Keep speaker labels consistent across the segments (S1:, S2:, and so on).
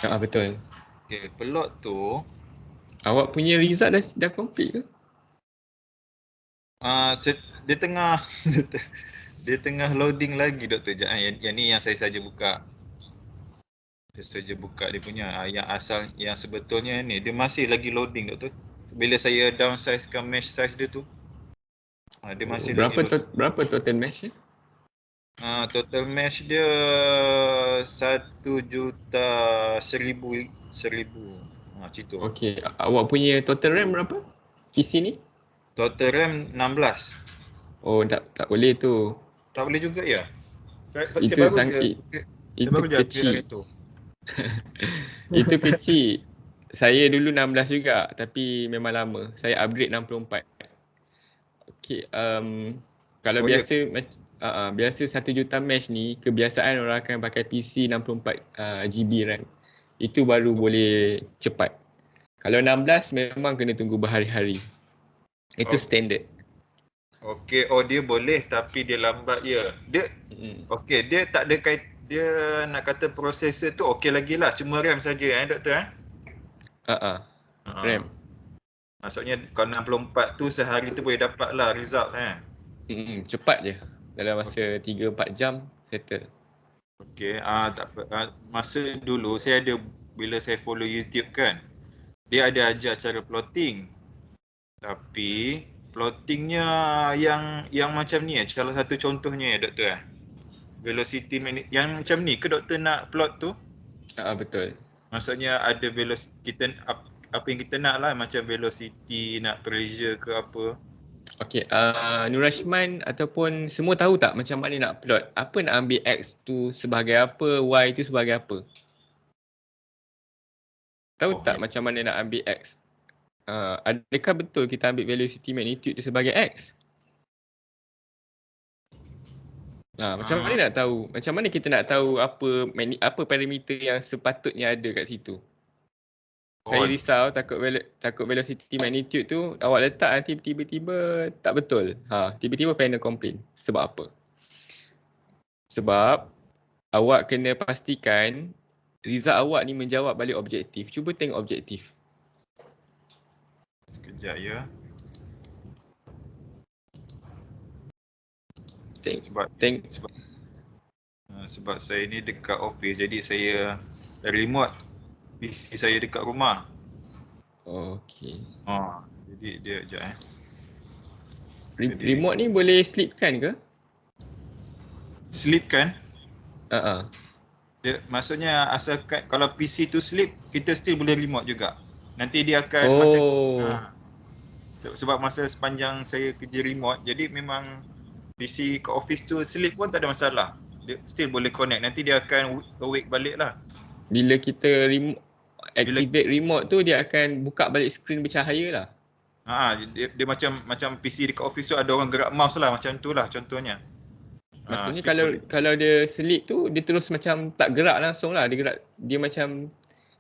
S1: Betul.
S2: Okay, plot tu
S1: Awak punya result dah complete ke?
S2: dia tengah dia tengah loading lagi doktor. Sekejap, yang ni yang saya saja buka. Saya saja buka dia punya yang asal, yang sebetulnya ni dia masih lagi loading doktor. Bila saya downsizekan mesh size dia tu, dia masih lagi loading.
S1: Berapa total mesh ya?
S2: Total mesh dia 1,100,000. Macam tu.
S1: Okey, awak punya total RAM berapa? PC ni?
S2: Total RAM 16.
S1: Oh, tak boleh tu.
S2: Tak boleh juga ya? Saya
S1: Itu
S2: baru je saya
S1: itu
S2: baru je upgrade hari
S1: kecil.
S2: tu.
S1: Itu kecil. Saya dulu 16 juga, tapi memang lama. Saya upgrade 64. Okey, kalau
S2: Oh ya,
S1: biasa 1 juta mesh ni, kebiasaan orang akan pakai PC 64 GB RAM. Itu baru boleh cepat. Kalau 16 memang kena tunggu berhari-hari. Itu
S2: oh,
S1: standard.
S2: okey. Oh dia boleh tapi dia lambat ya. Dia okey, dia tak ada dia nak kata processor tu okey lagi lah, cuma RAM saja doktor
S1: RAM.
S2: Maksudnya kalau 64 tu sehari tu boleh dapat lah result
S1: Cepat je. Dalam masa 3-4 jam settle.
S2: Okey, tak apa. Masa dulu saya ada, bila saya follow YouTube kan, dia ada ajar cara plotting. Tapi plottingnya yang macam ni kalau satu contohnya doktor velocity yang macam ni ke doktor nak plot tu?
S1: Betul.
S2: Maksudnya ada velocity kita apa yang kita nak lah, macam velocity, nak pressure ke apa.
S1: Okey, Nur Rashman ataupun semua tahu tak macam mana nak plot? Apa nak ambil X tu sebagai apa, Y tu sebagai apa? Tahu tak macam mana nak ambil X? Adakah betul kita ambil velocity magnitude tu sebagai X? Macam mana nak tahu? Macam mana kita nak tahu apa parameter yang sepatutnya ada kat situ? Saya risau takut velocity magnitude tu awak letak nanti tiba-tiba tak betul. Tiba-tiba panel complain. Sebab apa? Sebab awak kena pastikan result awak ni menjawab balik objektif. Cuba tengok objektif.
S2: Sekejap ya. Sebab saya ni dekat office, jadi saya remote PC saya dekat rumah.
S1: Okey.
S2: Jadi dia sekejap
S1: Remote ni boleh sleepkan ke?
S2: Sleepkan?
S1: Dia
S2: maksudnya asalkan kalau PC tu sleep, kita still boleh remote juga. Nanti dia akan macam sebab masa sepanjang saya kerja remote, jadi memang PC ke office tu sleep pun tak ada masalah. Dia still boleh connect. Nanti dia akan awake balik lah.
S1: Bila kita activate remote tu, dia akan buka balik skrin bercahaya lah.
S2: Dia macam PC dekat office tu ada orang gerak mouse lah, macam tu lah contohnya.
S1: Maksudnya kalau dia sleep tu, dia terus macam tak gerak langsung lah. Dia macam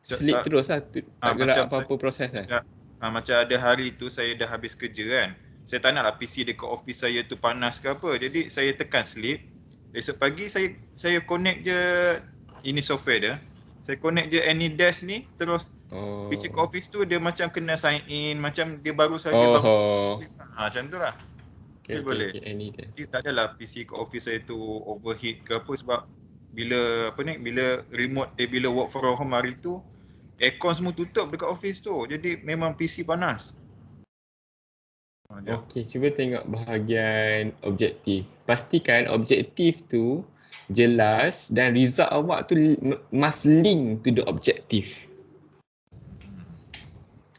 S1: sleep terus lah, tak gerak apa-apa proses lah.
S2: Macam ada hari tu saya dah habis kerja kan, saya tak nak lah PC dekat office saya tu panas ke apa, jadi saya tekan sleep. Esok pagi saya connect je, ini software dia, saya connect je AnyDesk ni, terus PC kat office tu dia macam kena sign in, macam dia baru saja bangun sleep. Macam tu lah. Boleh. Tak adalah PC kat office saya tu overheat ke apa, sebab bila remote bila work from home hari tu, aircon semua tutup dekat office tu, jadi memang PC panas.
S1: Okey, cuba tengok bahagian objektif. Pastikan objektif tu jelas dan result awak tu must link to the objective.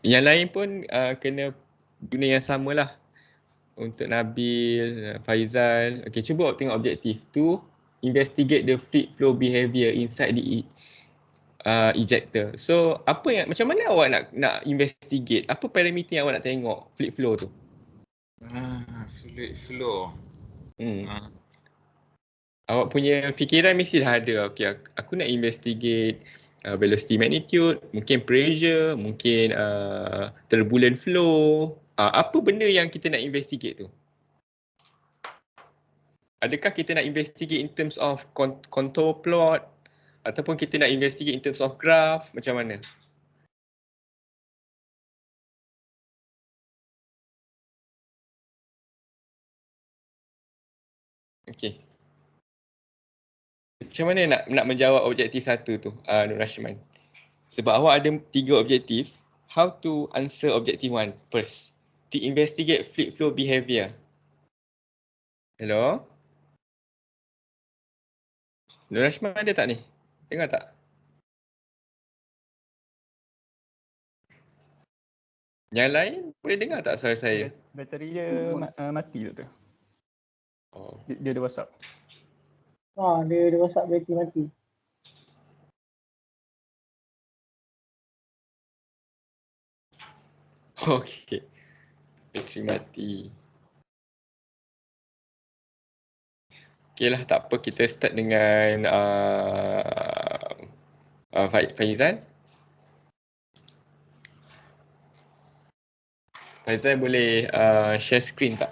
S1: Yang lain pun kena guna yang samalah. Untuk Nabil, Faizal. Okey, cuba tengok objektif tu. Investigate the fluid flow behavior inside the ejector. So, macam mana awak nak investigate? Apa parameter yang awak nak tengok fluid flow tu?
S2: Fluid flow.
S1: Awak punya fikiran mestilah ada. Okey, aku nak investigate velocity magnitude, mungkin pressure, mungkin turbulent flow. Apa benda yang kita nak investigate tu? Adakah kita nak investigate in terms of contour plot Ataupun kita nak investigate in terms of graph, macam mana? Okay. Macam mana nak menjawab objektif satu tu, Nur Rashman? Sebab awak ada 3 objektif. How to answer objective 1 first? To investigate fluid flow behavior. Hello? Nur Rashman ada tak ni? Dengar tak? Yang lain boleh dengar tak suara saya?
S3: Bateri dia mati tu.
S1: Oh.
S3: Dia ada WhatsApp.
S4: Dia WhatsApp bateri mati.
S1: Okey. Bateri mati. Okeylah, tak apa, kita start dengan Faizal. Faizal boleh share screen tak?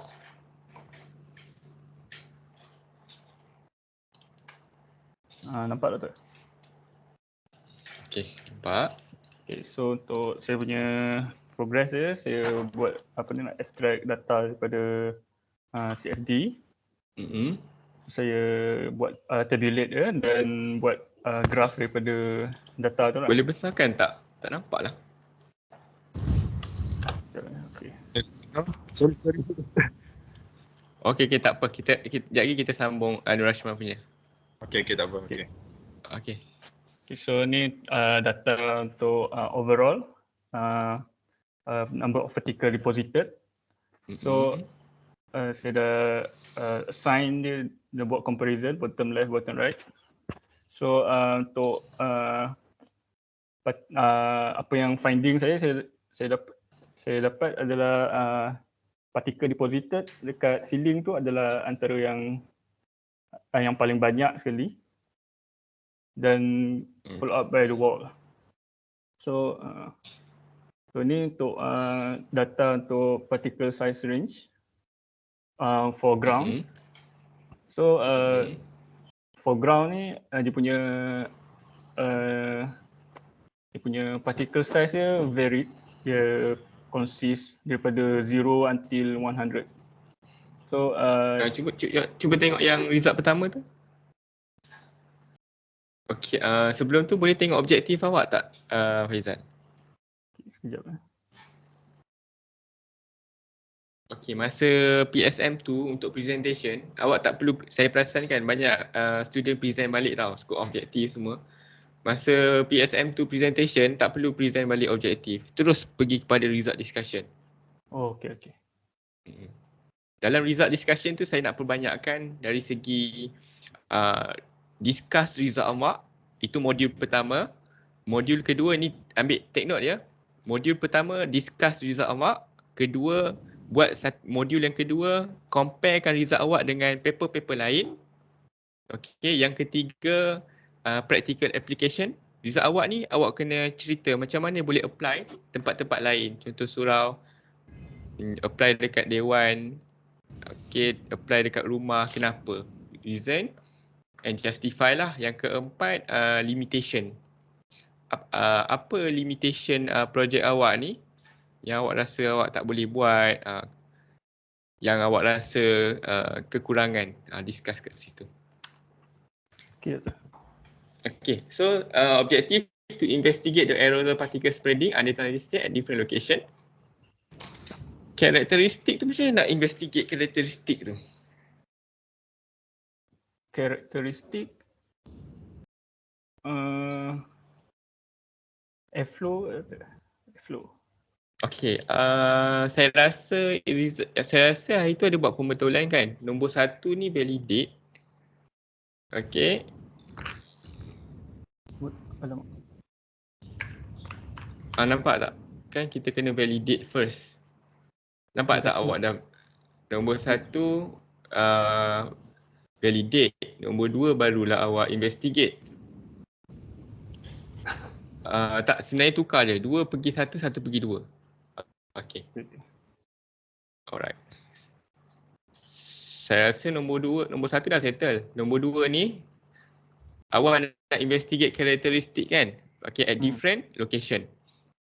S3: Nampak tak tu?
S1: Okey, nampak.
S3: Okay, so untuk saya punya progress saya buat nak extract data daripada CFD. Saya buat tabulate dan buat graph daripada data tu lah.
S1: Boleh besarkan tak? Tak nampak lah.
S3: Okay.
S5: Sorry.
S1: Okey, tak apa. Sekejap lagi kita sambung Nur Rashman punya.
S2: Okey, tak apa.
S1: Okey.
S3: Okay, so ni data untuk overall number of particle deposited. So saya dah assign dia buat comparison bottom left, bottom right. So untuk apa yang finding saya dapat adalah particle deposited dekat ceiling tu adalah antara yang paling banyak sekali dan follow up by the wall. So ni untuk data untuk particle size range for ground. So for ground ni dia punya particle size dia varied. Dia consist daripada 0 until 100. So
S1: cuba tengok yang result pertama tu. Okey, sebelum tu boleh tengok objektif awak tak, Faizal?
S3: Sekejap.
S1: Okey, masa PSM tu untuk presentation, awak tak perlu, saya perasan kan banyak student present balik tau, scope objektif semua. Masa PSM tu presentation, tak perlu present balik objektif. Terus pergi kepada result discussion.
S3: Oh, okey.
S1: Dalam result discussion tu saya nak perbanyakkan dari segi discuss result awak. Itu modul pertama. Modul kedua ni ambil take note ya. Modul pertama discuss result awak. Kedua buat modul yang kedua comparekan result awak dengan paper-paper lain. Okey, yang ketiga practical application. Result awak ni awak kena cerita macam mana boleh apply tempat-tempat lain. Contoh surau, apply dekat dewan, okey, apply dekat rumah, kenapa? Reason and justify lah. Yang keempat limitation. Apa limitation projek awak ni yang awak rasa awak tak boleh buat, yang awak rasa kekurangan, discuss kat situ. Okay, so objective to investigate the aerosol particle spreading under transition at different location. Karakteristik tu macam mana nak investigate karakteristik tu?
S3: Karakteristik airflow. Okay,
S1: saya rasa hari tu ada buat pembetulan kan. Nombor 1 ni validate. Okay. Nampak tak? Kan kita kena validate first. Nampak tak awak dah? Nombor 1 validate. Nombor 2 barulah awak investigate. Tak, sebenarnya tukar je. 2 pergi 1, 1 pergi 2. Okay. Alright. Saya rasa nombor 1 dah settle. Nombor 2 ni Awak nak investigate karakteristik kan? Okay, at different location.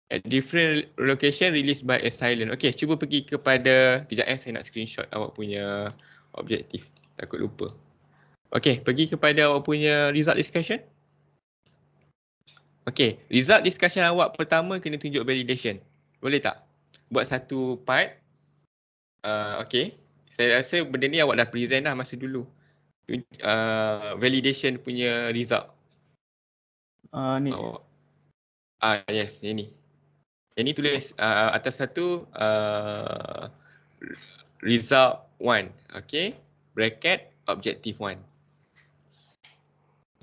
S1: At different location released by assailant. Okay, cuba pergi kepada, kejap saya nak screenshot awak punya objektif. Takut lupa. Okay, pergi kepada awak punya result discussion. Okay, result discussion awak pertama kena tunjuk validation. Boleh tak? Buat satu part. Okay, saya rasa benda ni awak dah present dah masa dulu. Validation punya result.
S3: Ni.
S1: Awak. Yes, ini. Ini tulis atas satu result 1. Okay. Bracket objective 1.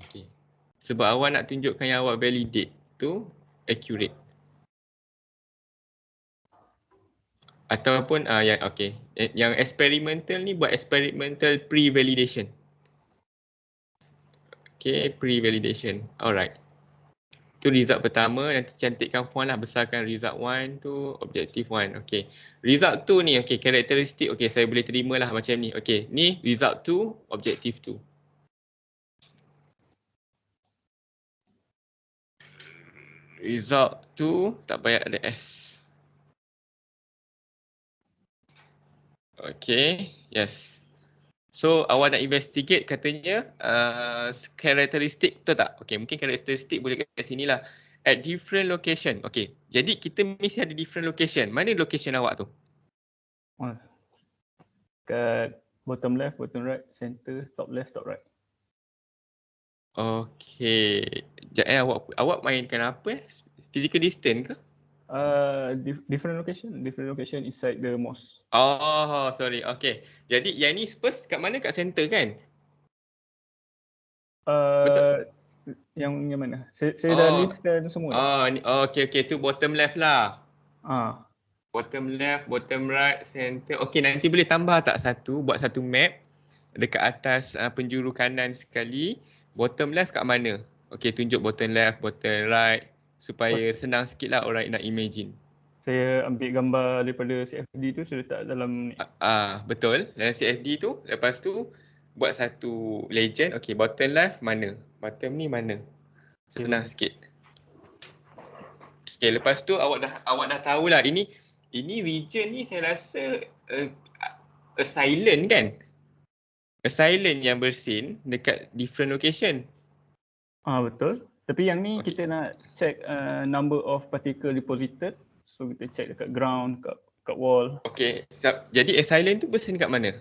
S1: Okay. Sebab awak nak tunjukkan yang awak validate tu accurate. Ataupun yang okay. Yang experimental ni buat experimental pre-validation. Okay, pre-validation. Alright. Tu result pertama, nanti cantikkan font lah, besarkan result 1 tu objective 1. Okay. Result 2 ni, okay, karakteristik, okay, saya boleh terima lah macam ni. Okay, ni result 2, objective 2. Result 2, tak payah ada S. Okay, yes. So, awak nak investigate katanya karakteristik, betul tak? Okay, mungkin karakteristik boleh kat sini lah. At different location. Okay, jadi kita mesti ada different location. Mana location awak tu?
S3: Kat bottom left, bottom right, center, top left, top right.
S1: Okay. Awak mainkan apa? Physical distance ke?
S3: Different location inside the mosque.
S1: Oh, sorry. Okay. Jadi yang ni Spurs kat mana? Kat center kan? Betul.
S3: Yang mana? Saya dah listkan semua.
S1: Okay. Tu bottom left lah.
S3: Ah.
S1: Bottom left, bottom right, center. Okay, nanti boleh tambah tak satu, buat satu map dekat atas penjuru kanan sekali. Bottom left kat mana? Okay, tunjuk bottom left, bottom right supaya senang sikit lah orang nak imagine.
S3: Saya ambil gambar daripada CFD tu, saya letak dalam ni.
S1: Betul, dalam CFD tu. Lepas tu buat satu legend. Okay, bottom left mana? Bottom ni mana? Senang sikit. Okay, lepas tu awak dah tahulah ini region ni saya rasa assailant kan? Assailant yang bersin dekat different location.
S3: Betul. Tapi yang ni kita nak check number of particle deposited. So kita check dekat ground, kat wall.
S1: Okay, jadi assailant tu bersin kat mana?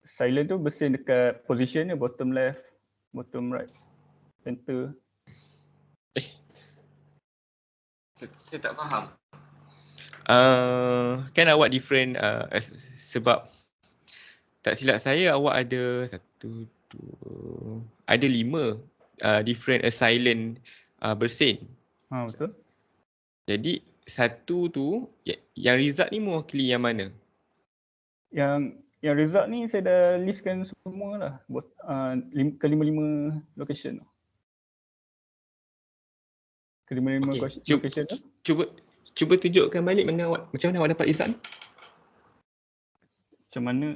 S3: Assailant tu bersin dekat position dia, bottom left, bottom right, center.
S1: Saya tak faham. Kan awak different sebab tak silap saya awak ada 5 different assailant bersin.
S3: Betul.
S1: Jadi satu tu yang result ni mewakili yang mana?
S3: Yang result ni saya dah listkan semua lah. Kelima-lima location tu. Kelima-lima location tu.
S1: Cuba tunjukkan balik macam mana awak dapat result ni?
S3: Macam mana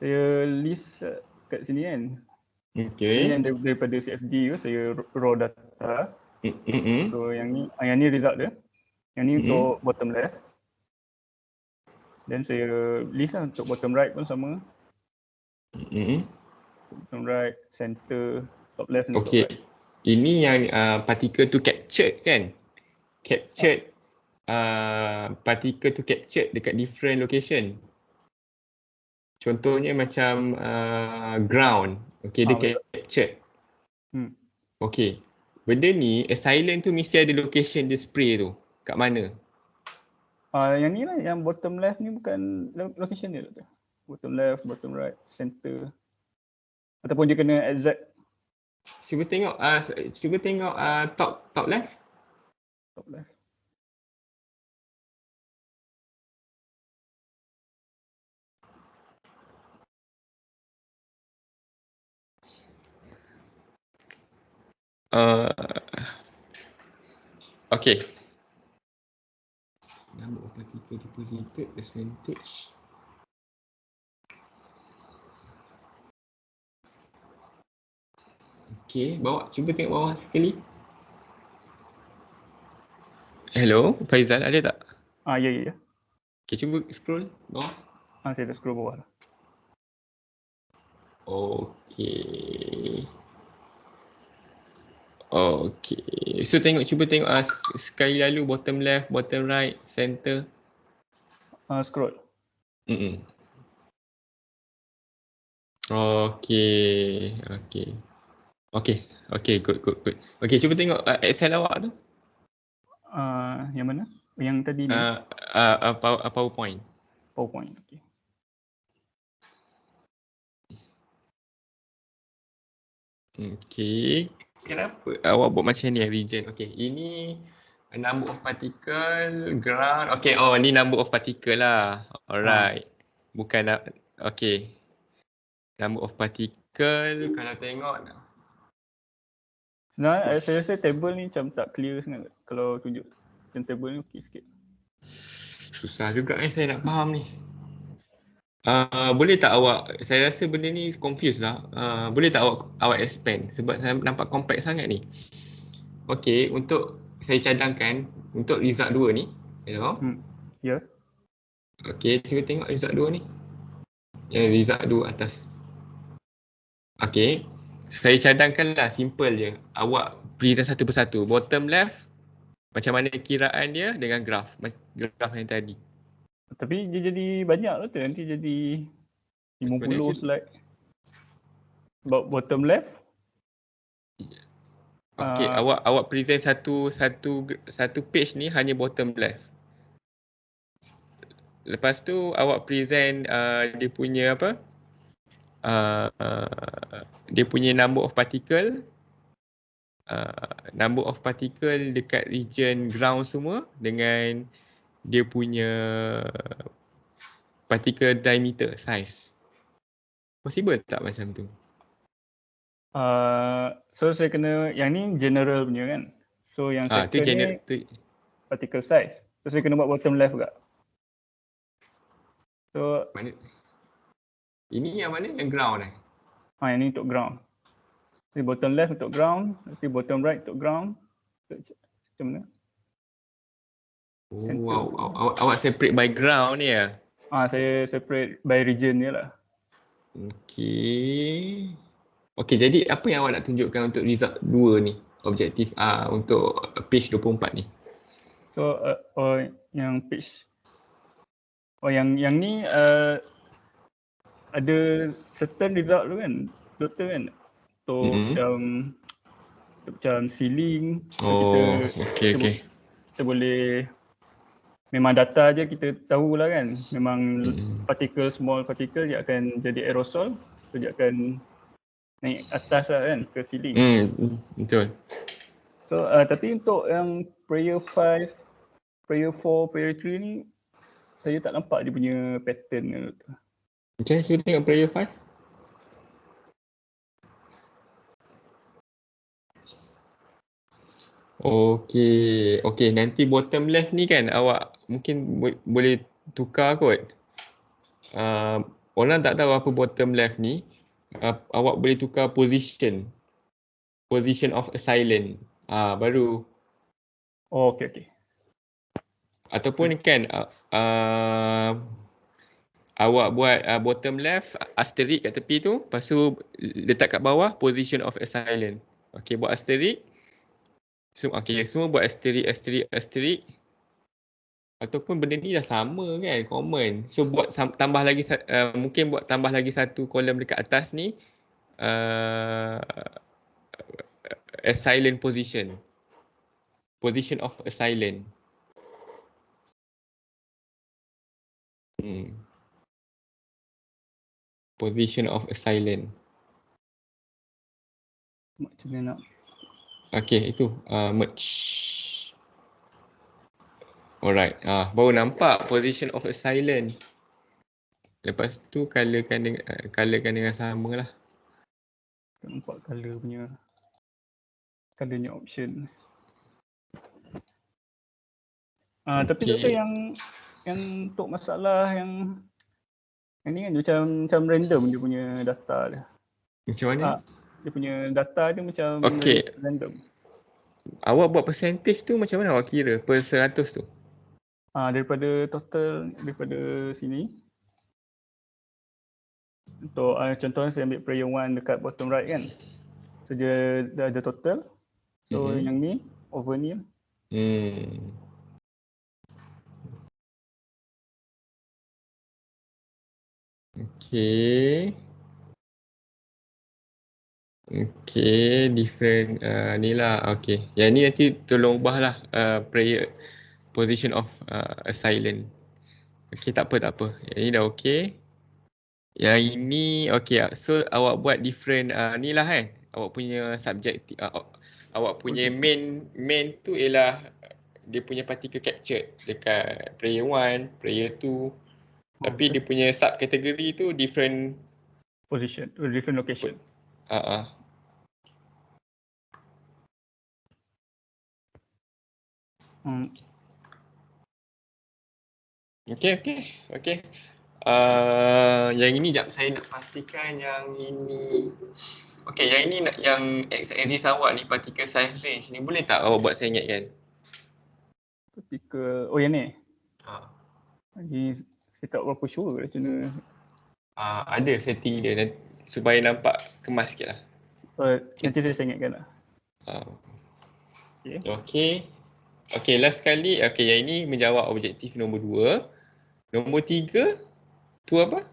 S3: saya list kat sini kan.
S1: Okay.
S3: Yang daripada CFD tu saya raw data. So yang ni result dia. Yang ni untuk bottom left. Then saya list lah untuk bottom right pun sama. Bottom right, center, top left dan top right.
S1: Ini yang particle to captured kan? Captured particle to captured dekat different location. Contohnya macam ground. Okay, dia captured. Okay. Benda ni, assailant tu mesti ada location dia spray tu. Kat mana?
S3: Yang ni lah, yang bottom left ni bukan location dia tu. Bottom left, bottom right, center. Ataupun dia kena exact.
S1: Cuba tengok top left.
S3: Top left.
S1: Okay. Number of particle deposited, percentage. Okey, cuba tengok bawah sekali. Hello, Faizal ada tak?
S3: Ya.
S1: Okey, cuba scroll bawah.
S3: Saya dah scroll bawah dah.
S1: Okey. So cuba tengok sekali lalu bottom left, bottom right, center.
S3: Scroll.
S1: Okey. Good. Okey, cuba tengok Excel awak tu.
S3: Yang mana? Yang tadi ni?
S1: PowerPoint.
S3: PowerPoint. Okey.
S1: Okey. Kenapa awak buat macam ni region? Okey, ini number of particle, ground. Okey, ni number of particle lah. Alright. Bukan okey. Number of particle kalau tengok.
S3: Sebenarnya saya rasa table ni macam tak clear sangat kalau tunjuk macam table ni okey sikit.
S1: Susah juga saya nak faham ni. Boleh tak awak, saya rasa benda ni confuse lah. Boleh tak awak expand sebab saya nampak compact sangat ni. Okey, untuk saya cadangkan untuk result 2 ni. Hello?
S3: Ya.
S1: Okey, cuba tengok result 2 ni. Result 2 atas. Okey, saya cadangkanlah simple je. Awak present satu persatu. Bottom left, macam mana kiraan dia dengan graf yang tadi.
S3: Tapi dia jadi banyak lah tu, nanti jadi 50 slide. Bottom left.
S1: Okey, awak present satu page ni hanya bottom left. Lepas tu awak present dia punya apa? Dia punya number of particle. Number of particle dekat region ground semua dengan dia punya particle diameter size. Possible tak macam tu?
S3: So saya kena yang ni general punya kan. So yang second ni particle size. So saya kena buat bottom left juga. So
S1: mana? Ini yang mana? Yang ground eh?
S3: Yang ni untuk ground. Jadi bottom left untuk ground, nanti bottom right untuk ground. Macam mana?
S1: Wow, awak separate by ground ni ya?
S3: Saya separate by region ni lah.
S1: Okey, jadi apa yang awak nak tunjukkan untuk result 2 ni? Objektif untuk page 24 ni.
S3: So yang page yang ni ada certain result tu kan, total kan. So macam ceiling.
S1: Okey.
S3: Kita boleh memang data je kita tahulah kan. Memang small particle dia akan jadi aerosol. So dia akan naik atas lah kan ke ceiling.
S1: Betul.
S3: So tapi untuk yang prayer 5, prayer 4, prayer 3 ni saya tak nampak dia punya pattern tu.
S1: Macam saya tengok prayer 5. Okey, nanti bottom left ni kan awak mungkin boleh tukar kot. Orang tak tahu apa bottom left ni. Awak boleh tukar position of assailant. Baru.
S3: Okey.
S1: Ataupun kan awak buat bottom left asterisk kat tepi tu, lepas tu letak kat bawah position of assailant. Okey, buat asterisk. Semua buat asterisk. Ataupun benda ni dah sama kan, common. So buat tambah lagi mungkin buat tambah lagi satu kolom dekat atas ni assailant position of assailant. Position of assailant.
S3: Macam mana nak?
S1: Okey, itu merge. Alright, baru nampak position of assailant. Lepas tu colorkan dengan sama lah.
S3: Nampak colornya option. Tapi doktor yang untuk masalah yang ni kan macam random dia punya data dia.
S1: Macam mana?
S3: Dia punya data dia macam
S1: Okey.
S3: random.
S1: Awak buat percentage tu macam mana awak kira per 100 tu?
S3: Daripada total daripada sini. Untuk contohnya saya ambil prayer 1 dekat bottom right kan. So dia dah ada total. So yang ni over ni.
S1: Okay. Okay, different ni lah. Okay, yang ni nanti tolong ubah lah prayer position of silent. Okay, tak apa. Yang ni dah okay. Yang ini okay. So awak buat different ni lah kan. Awak punya subject, awak punya main tu ialah dia punya particle captured dekat prayer 1, prayer 2. Tapi dia punya subcategory tu different
S3: position, different location.
S1: Okay. Yang ini jap saya nak pastikan yang ini. Okay, yang ini yang axis awak ni particle size range ni boleh tak awak buat saya ingatkan?
S3: Particle, yang ni? Lagi saya tak berapa sure macam mana.
S1: Ada setting dia supaya nampak kemas sikit lah.
S3: Nanti saya ingatkan lah.
S1: Okay, last sekali. Okay, yang ini menjawab objektif nombor 2. Nombor 3 tu apa?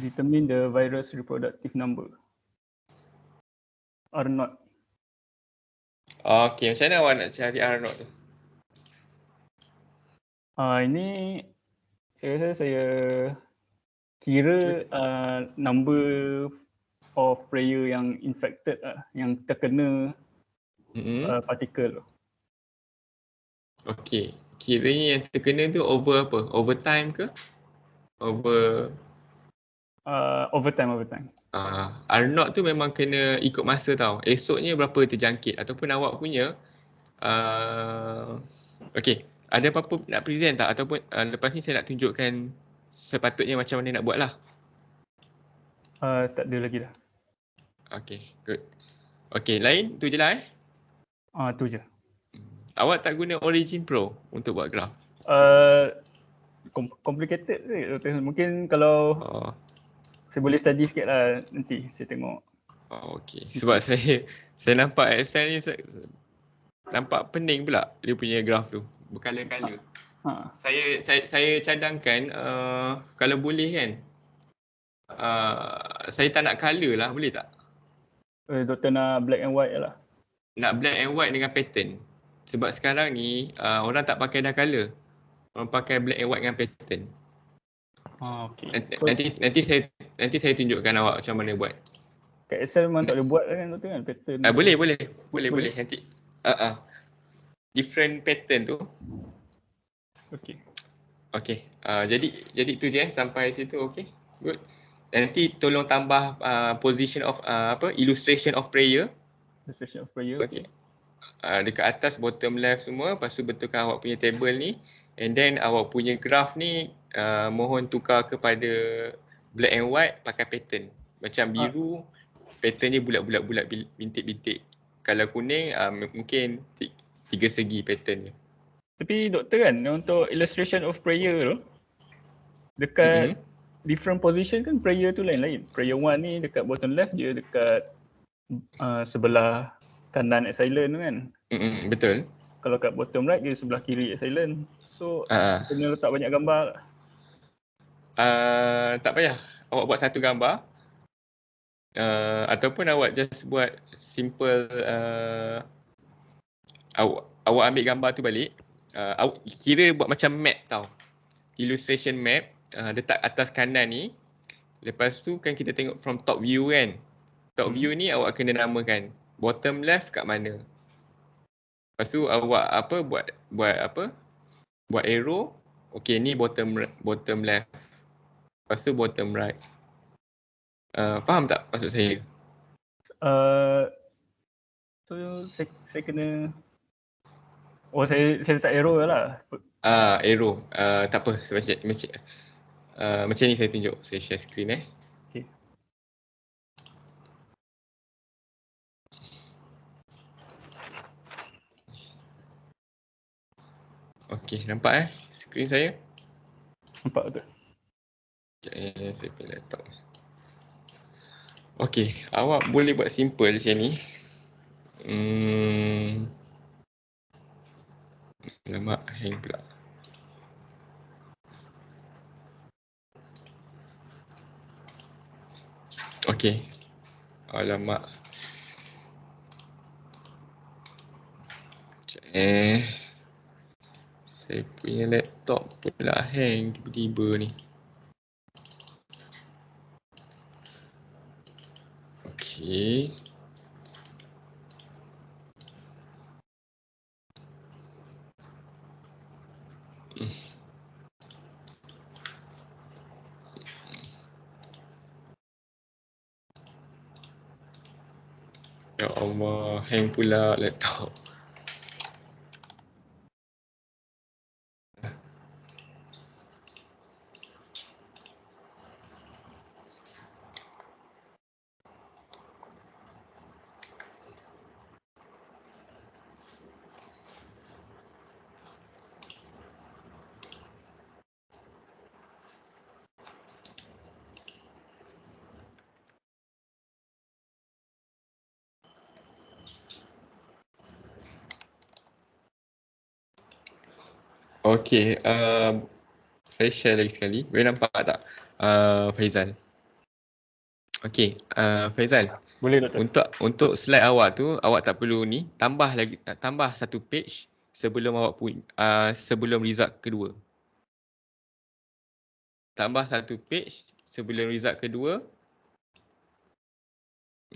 S3: Determine the virus reproductive number. R0.
S1: Okay, macam mana awak nak cari R0 tu?
S3: Ini saya rasa saya kira number of prayer yang infected yang terkena partikel.
S1: Okay, kiranya yang terkena tu over apa? Over time ke? Over
S3: time.
S1: R0 tu memang kena ikut masa tau. Esoknya berapa terjangkit ataupun awak punya okay, ada apa-apa nak present tak ataupun lepas ni saya nak tunjukkan sepatutnya macam mana nak buat lah.
S3: Tak ada lagi dah.
S1: Okay, good. Okay, lain tu je lah
S3: Tu je.
S1: Awak tak guna Origin Pro untuk buat graph?
S3: Complicated je. Mungkin kalau saya boleh study sikit lah nanti saya tengok.
S1: Okay, sebab saya nampak Excel ni nampak pening pula dia punya graph tu. Berkala-kala. Saya cadangkan kalau boleh kan saya tak nak colour lah, boleh tak?
S3: Doktor nak black and white lah.
S1: Nak black and white dengan pattern. Sebab sekarang ni orang tak pakai dah colour. Orang pakai black and white dengan pattern.
S3: Okay.
S1: Nanti saya tunjukkan awak macam mana buat.
S3: Kat Excel memang tak boleh buat kan doktor kan pattern.
S1: Boleh nanti. Different pattern tu. Okay. Jadi tu je sampai situ. Okay. Good. Nanti tolong tambah position of illustration of prayer.
S3: Illustration of prayer.
S1: Okay. Dekat atas bottom left semua, lepas tu betulkan awak punya table ni, and then awak punya graph ni mohon tukar kepada black and white pakai pattern. Macam biru pattern ni bulat-bulat bintik-bintik. Kalau kuning mungkin 3 segi pattern ni.
S3: Tapi doktor kan untuk illustration of prayer tu dekat different position kan prayer tu lain-lain. Prayer 1 ni dekat bottom left je dekat sebelah kanan silent kan.
S1: Betul.
S3: Kalau kat bottom right dia sebelah kiri silent. So kena letak banyak gambar.
S1: Tak payah. Awak buat satu gambar. Ataupun awak just buat simple awak ambil gambar tu balik. Awak kira buat macam map tau. Illustration map. Letak atas kanan ni. Lepas tu kan kita tengok from top view kan. Top view ni awak kena namakan. Bottom left kat mana. Lepas tu awak buat arrow. Okay, ni bottom left. Lepas tu bottom right. Faham tak maksud saya?
S3: So saya kena saya letak arrow lah.
S1: Arrow. Tak apa, macam Macam ni saya tunjuk. Saya share screen
S3: Okay.
S1: Okey, nampak screen saya?
S3: Nampak tu.
S1: Sekejap saya pilih laptop. Okey, awak boleh buat simple macam ni. Alamak, hang pula. Okey. Alamak. Saya punya laptop pula hang tiba-tiba ni. Okey. Ya Allah, hang pula laptop. Okey, saya share lagi sekali. Boleh nampak tak Faizal? Okey, Faizal.
S3: Boleh Doktor.
S1: Untuk slide awak tu, awak tak perlu ni, tambah satu page sebelum awak sebelum result kedua. Tambah satu page sebelum result kedua.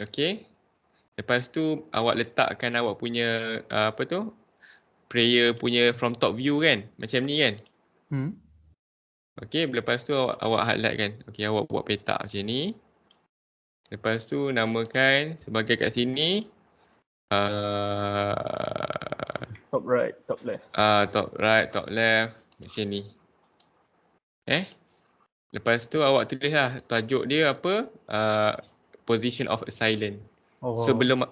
S1: Okey. Lepas tu awak letakkan awak punya prayer punya from top view kan, macam ni kan. Okey, lepas tu awak highlight kan. Okey, awak buat petak macam ni. Lepas tu namakan sebagai kat sini
S3: Top right, top left.
S1: top right, top left macam ni. Lepas tu awak tulislah tajuk dia apa? Position of assailant.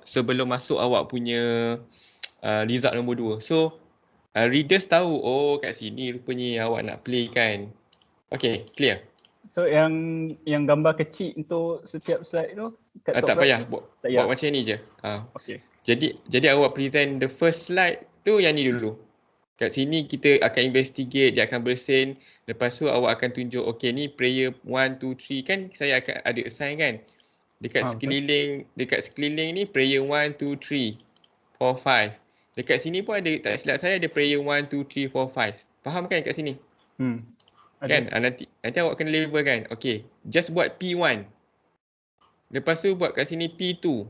S1: Sebelum masuk awak punya result nombor 2. So readers tahu, oh kat sini rupanya awak nak play kan. Okay, clear?
S3: So yang gambar kecil untuk setiap slide tu kat top
S1: Tak
S3: right
S1: payah,
S3: tu?
S1: buat macam ni je.
S3: Okay.
S1: Jadi awak present the first slide tu yang ni dulu. Kat sini kita akan investigate, dia akan bersin. Lepas tu awak akan tunjuk, okay ni prayer 1, 2, 3 kan saya akan ada assign kan. Dekat sekeliling ni prayer 1, 2, 3, 4, 5. Dekat sini pun ada, tak silap saya ada prayer 1, 2, 3, 4, 5. Faham kan kat sini? Kan? Nanti awak kena label kan. Okay, just buat P1. Lepas tu buat kat sini P2.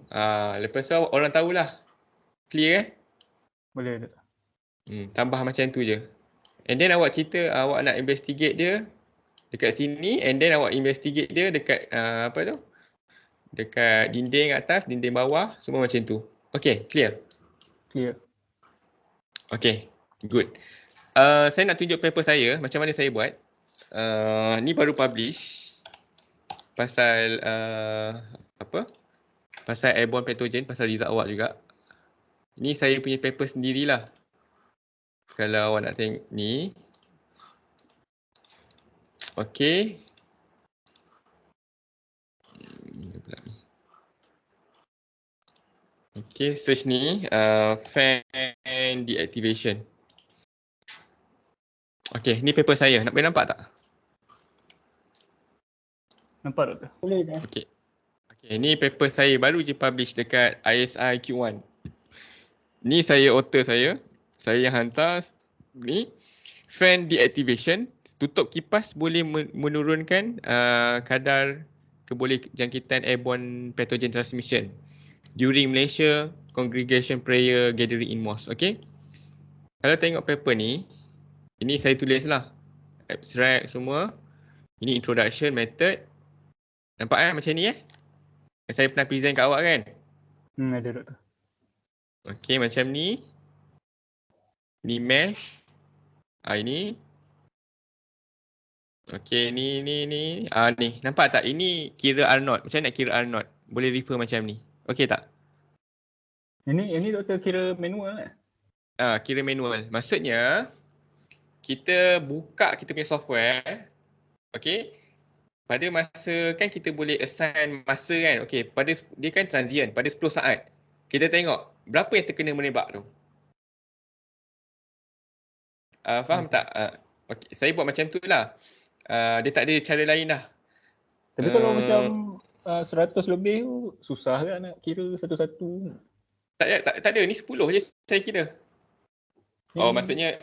S1: Lepas tu orang tahulah. Clear
S3: Boleh Doktor.
S1: Tambah macam tu je. And then awak cerita awak nak investigate dia dekat sini, and then awak investigate dia dekat dekat dinding atas, dinding bawah, semua macam tu. Okay, clear?
S3: Clear.
S1: Okay, good. Saya nak tunjuk paper saya, macam mana saya buat. Ni baru publish pasal pasal airborne pathogen, pasal result awak juga. Ni saya punya paper sendirilah. Kalau awak nak tengok ni. Okay. Okay, search ni fan deactivation. Okay, ni paper saya. Boleh nampak tak?
S3: Nampak Doktor?
S4: Boleh dah.
S1: Okay, ni paper saya baru je publish dekat ISI Q1. Ni saya author saya. Saya yang hantar ni. Fan deactivation. Tutup kipas boleh menurunkan kadar kebolehjangkitan airborne pathogen transmission during Malaysia congregation prayer gathering in mosque. Okay. Kalau tengok paper ni, ini saya tulis lah. Abstract semua. Ini introduction method. Nampak macam ni saya pernah present kat awak kan?
S3: Ada Doktor.
S1: Okay, macam ni. Ni mesh. Ini. Okey, ni. Ni, nampak tak? Ini kira R0. Macam mana nak kira R0? Boleh refer macam ni. Okey tak?
S3: Ini doktor kira manual kan?
S1: Kira manual. Maksudnya, kita buka kita punya software. Okey. Pada masa, kan kita boleh assign masa kan? Okey, dia kan transient. Pada 10 saat. Kita tengok berapa yang terkena menembak tu. Faham tak? Okay. Saya buat macam tu lah. Dia tak ada cara lain lah.
S3: Tapi kalau macam 100 lebih tu susah kan nak kira satu-satu.
S1: Tak ada. Ni 10 je saya kira. Maksudnya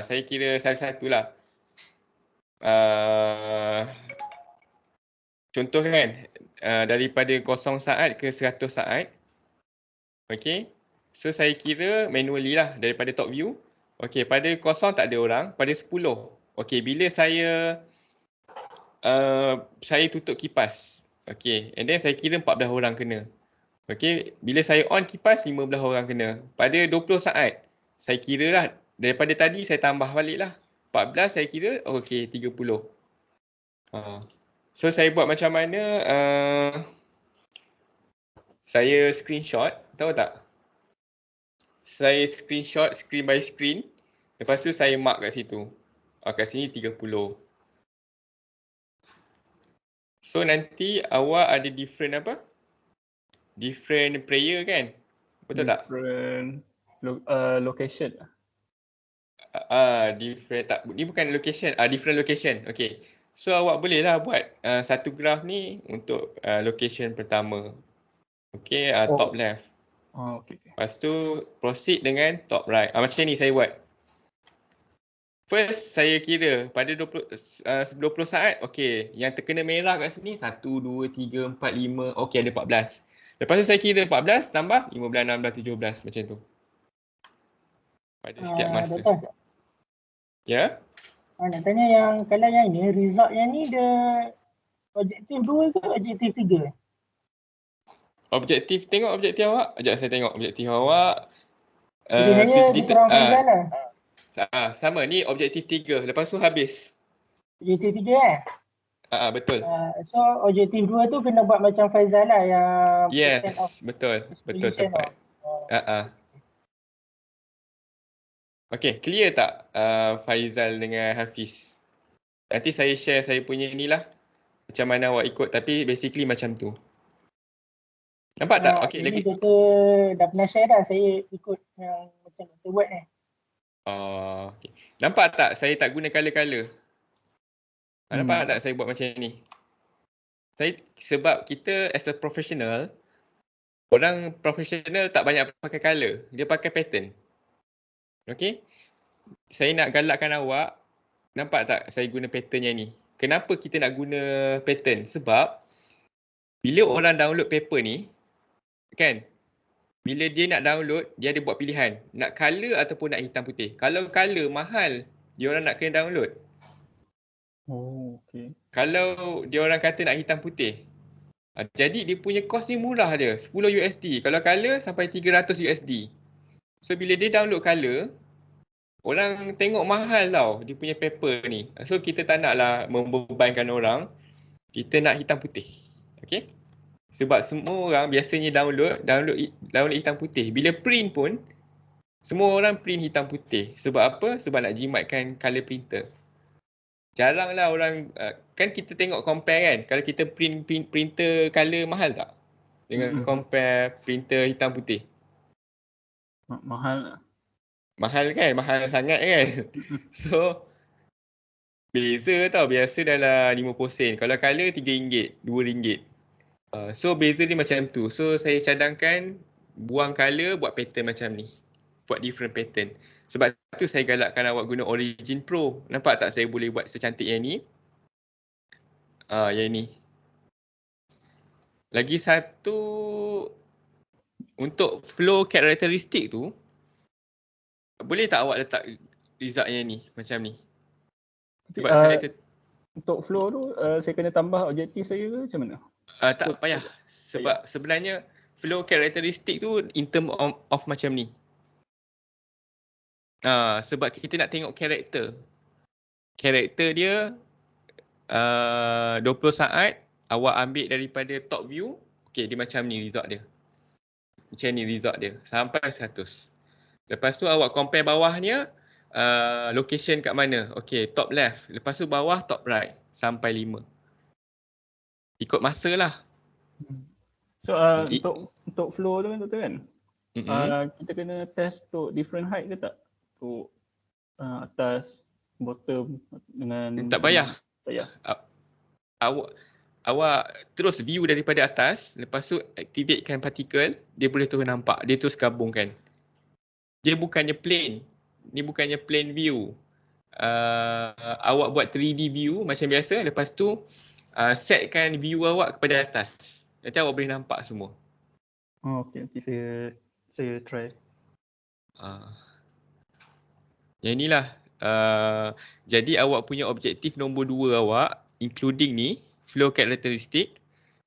S1: saya kira satu-satu lah. Contoh kan, daripada 0 saat ke 100 saat. Okay. So saya kira manually lah daripada top view. Okay, pada 0 tak ada orang. Pada 10. Okay, bila saya tutup kipas. Okay, and then saya kira 14 orang kena. Okay, bila saya on kipas, 15 orang kena. Pada 20 saat, saya kira lah. Daripada tadi, saya tambah balik lah. 14 saya kira, okay, 30. So, saya buat macam mana, saya screenshot, tahu tak? Saya screenshot screen by screen. Lepas tu, saya mark kat situ. Kat sini 30. So, nanti awak ada different apa? Different prayer kan? Betul tak?
S3: Different location.
S1: Different tak. Ni bukan location. Different location. Okay. So awak boleh lah buat satu graf ni untuk location pertama. Okay. Top left.
S3: Okay.
S1: Lepas tu proceed dengan top right. Macam ni saya buat. First saya kira pada 20 saat. Okay. Yang terkena merah kat sini 1, 2, 3, 4, 5. Okay, ada 14. Lepas tu saya kira 14 tambah 15, 16, 17 macam tu. Pada setiap masa.
S4: Doktor,
S1: Ya?
S4: nak tanya yang kalau yang ni result yang ni dia objektif 2 ke objektif 3?
S1: Objektif, tengok objektif awak. Sekejap saya tengok objektif awak.
S4: Jadi saya dikurang Faizal lah.
S1: Sama, ni objektif 3. Lepas tu habis.
S4: Objektif 3
S1: Betul.
S4: So objektif 2 tu kena buat macam Faizal lah yang
S1: yes, betul. Betul tepat. Okay, clear tak Faizal dengan Hafiz? Nanti saya share saya punya ni lah. Macam mana awak ikut, tapi basically macam tu. Nampak tak? Okay, lagi.
S4: Kita dah pernah share dah, saya ikut yang macam kita buat ni.
S1: Okay. Nampak tak saya tak guna color-color? Nampak tak saya buat macam ni? Sebab kita as a professional, orang professional tak banyak pakai color. Dia pakai pattern. Okay? Saya nak galakkan awak, nampak tak saya guna pattern yang ni? Kenapa kita nak guna pattern? Sebab bila orang download paper ni, kan? Bila dia nak download, dia ada buat pilihan. Nak color ataupun nak hitam putih. Kalau color mahal, dia orang nak kena download.
S3: Okay.
S1: Kalau dia orang kata nak hitam putih, jadi dia punya cost ni murah dia, 10 USD. Kalau color sampai 300 USD. So bila dia download color, orang tengok mahal tau dia punya paper ni. So kita tak naklah membebankan orang. Kita nak hitam putih. Okay? Sebab semua orang biasanya download hitam putih. Bila print pun, semua orang print hitam putih. Sebab apa? Sebab nak jimatkan color printer. Jaranglah orang, kan kita tengok compare kan. Kalau kita print printer color mahal tak? Dengan compare printer hitam putih.
S3: Mahal.
S1: Mahal kan? Mahal sangat kan? So, beza tau. Biasa dalam 50 sen. Kalau color RM3, RM2. So, beza dia macam tu. So, saya cadangkan buang color, buat pattern macam ni. Buat different pattern. Sebab tu saya galakkan awak guna Origin Pro. Nampak tak saya boleh buat secantik yang ni? Yang ni. Lagi satu, untuk flow karakteristik tu, boleh tak awak letak result yang ni, macam ni? Sebab
S3: untuk flow tu, saya kena tambah objektif saya ke macam mana?
S1: Tak payah. Sebab sebenarnya flow karakteristik tu in term of macam ni. Sebab kita nak tengok karakter. karakter dia 20 saat, awak ambil daripada top view, okey dia macam ni result dia. Macam ni result dia sampai 100. Lepas tu awak compare bawahnya, location kat mana. Okey, top left. Lepas tu bawah top right sampai 5. Ikut masa lah.
S3: So untuk flow tu kan Dr. kan? Kita kena test untuk different height ke tak? Untuk atas, bottom dengan
S1: tak payah.
S3: Tak payah.
S1: Awak terus view daripada atas, lepas tu activatekan particle, dia boleh terus nampak, dia terus gabungkan. Dia bukannya plain. Ni bukannya plain view. Awak buat 3D view macam biasa, lepas tu setkan view awak kepada atas. Nanti awak boleh nampak semua.
S3: Oh, okey, nanti saya try.
S1: Yang inilah. Jadi awak punya objektif nombor 2 awak, including ni, flow characteristic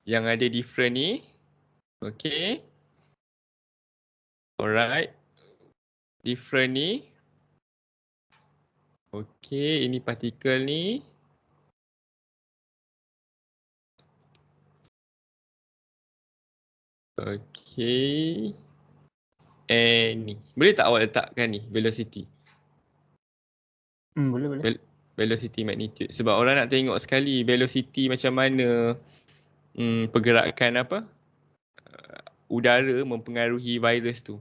S1: yang ada different ni. Okay. Alright. Different ni. Okay, ini partikel ni. Okay. Ni. Boleh tak awak letakkan ni, velocity?
S3: Boleh.
S1: Velocity magnitude. Sebab orang nak tengok sekali velocity macam mana pergerakan udara mempengaruhi virus tu.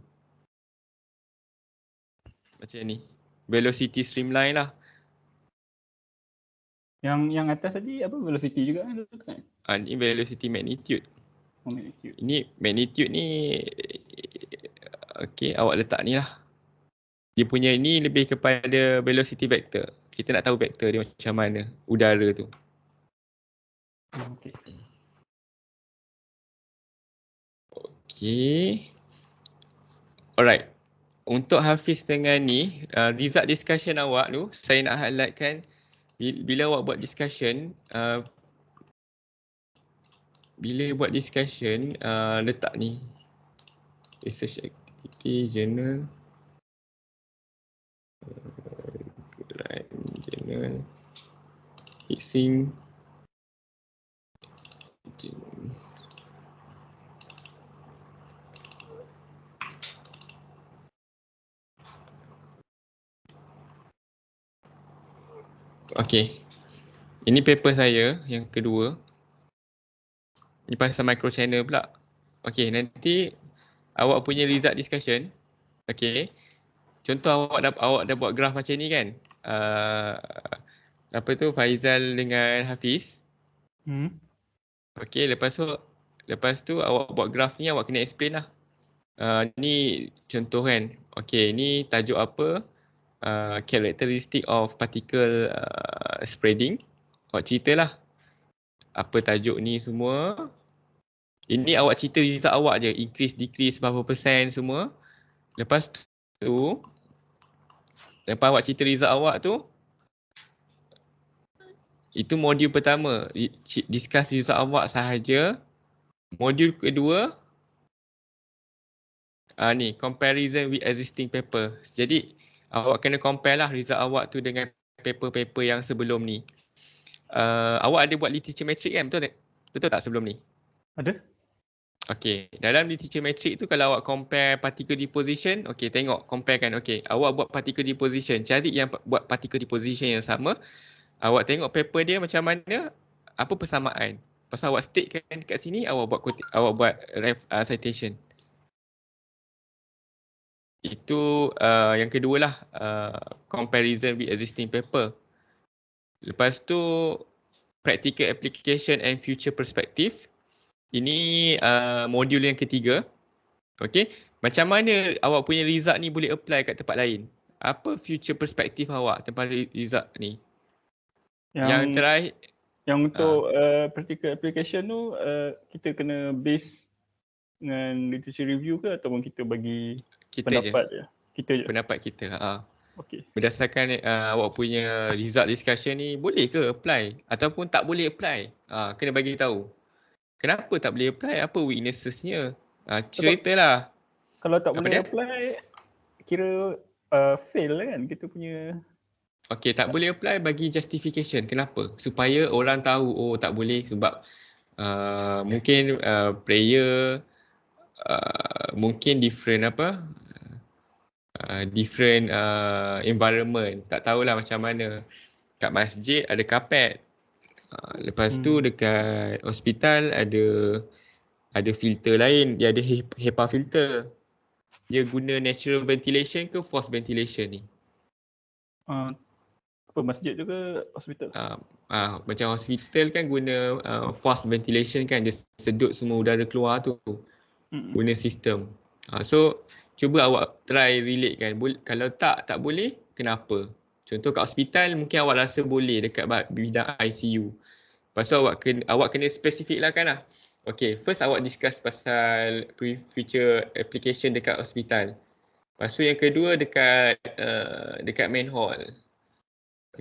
S1: Macam ni. Velocity streamline lah.
S3: Yang atas tadi apa, velocity juga kan?
S1: Ni velocity magnitude.
S3: Magnitude.
S1: Ini magnitude ni okey, awak letak ni lah. Dia punya ni lebih kepada velocity vector. Kita nak tahu vektor dia macam mana, udara tu. Okey. Alright. Untuk Hafiz dengan ni, result discussion awak tu, saya nak highlightkan bila awak buat discussion, letak ni. Research activity, journal. Journal. Fixing. Okey. Ini paper saya yang kedua. Ini pasal micro channel pula. Okey, nanti awak punya result discussion. Okey. Contoh awak dah buat graf macam ni kan? Faizal dengan Hafiz. Okey, lepas tu awak buat graf ni, awak kena explain lah. Ni contoh kan. Okey, ni tajuk apa? Characteristic of particle spreading. Awak ceritalah apa tajuk ni semua. Ini awak cerita result awak je, increase, decrease, berapa persen semua. Lepas awak cerita result awak tu, itu modul pertama, discuss result awak sahaja. Modul kedua, ni comparison with existing paper. Jadi awak kena compare lah result awak tu dengan paper-paper yang sebelum ni. Awak ada buat literature matrix kan, betul tak sebelum ni?
S3: Ada.
S1: Okey, dalam literature matrix tu kalau awak compare particle deposition, okey tengok, compare kan. Okey, awak buat particle deposition, cari yang buat particle deposition yang sama. Awak tengok paper dia macam mana, apa persamaan. Pasal awak state kan kat sini, awak buat citation. Itu yang kedua lah, comparison with existing paper. Lepas tu practical application and future perspective. Ini modul yang ketiga. Okey, macam mana awak punya result ni boleh apply kat tempat lain? Apa future perspective awak tentang result ni? Yang terakhir,
S3: yang untuk practical application tu kita kena base dengan literature review ke ataupun kita bagi pendapat je? Kita je.
S1: Pendapat kita.
S3: Okey.
S1: Berdasarkan awak punya result discussion ni, boleh ke apply ataupun tak boleh apply? Kena bagi tahu. Kenapa tak boleh apply? Apa weaknesses-nya? Ceritalah.
S3: Kalau tak boleh apply, kira fail lah kan kita punya
S1: Okay, tak boleh apply bagi justification. Kenapa? Supaya orang tahu, oh tak boleh sebab mungkin prayer mungkin different different environment. Tak tahulah macam mana. Kat masjid ada kapet. Lepas tu dekat hospital ada filter lain. Dia ada HEPA filter. Dia guna natural ventilation ke forced ventilation ni?
S3: Apa masjid tu ke hospital?
S1: Macam hospital kan guna forced ventilation kan, dia sedut semua udara keluar tu. Guna sistem. So cuba awak try relate kan. Kalau tak boleh, kenapa? Contoh kat hospital mungkin awak rasa boleh dekat bidang ICU. Lepas tu awak kena spesifik lah kan lah. Okay, first awak discuss pasal future application dekat hospital. Lepas tu yang kedua dekat main hall.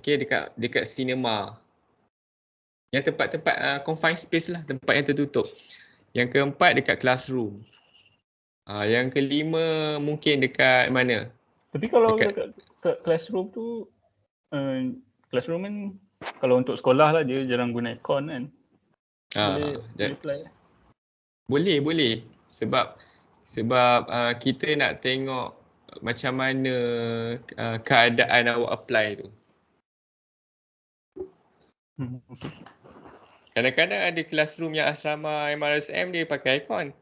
S1: Okay, dekat cinema. Yang tempat-tempat confined space lah, tempat yang tertutup. Yang keempat dekat classroom. Yang kelima mungkin dekat mana?
S3: Tapi kalau dekat classroom tu, classroom kan kalau untuk sekolah lah dia jarang guna aircon kan. Boleh apply.
S1: Boleh. Sebab kita nak tengok macam mana keadaan awak apply tu.
S3: Okay.
S1: Kadang-kadang ada classroom yang asrama MRSM dia pakai aircon.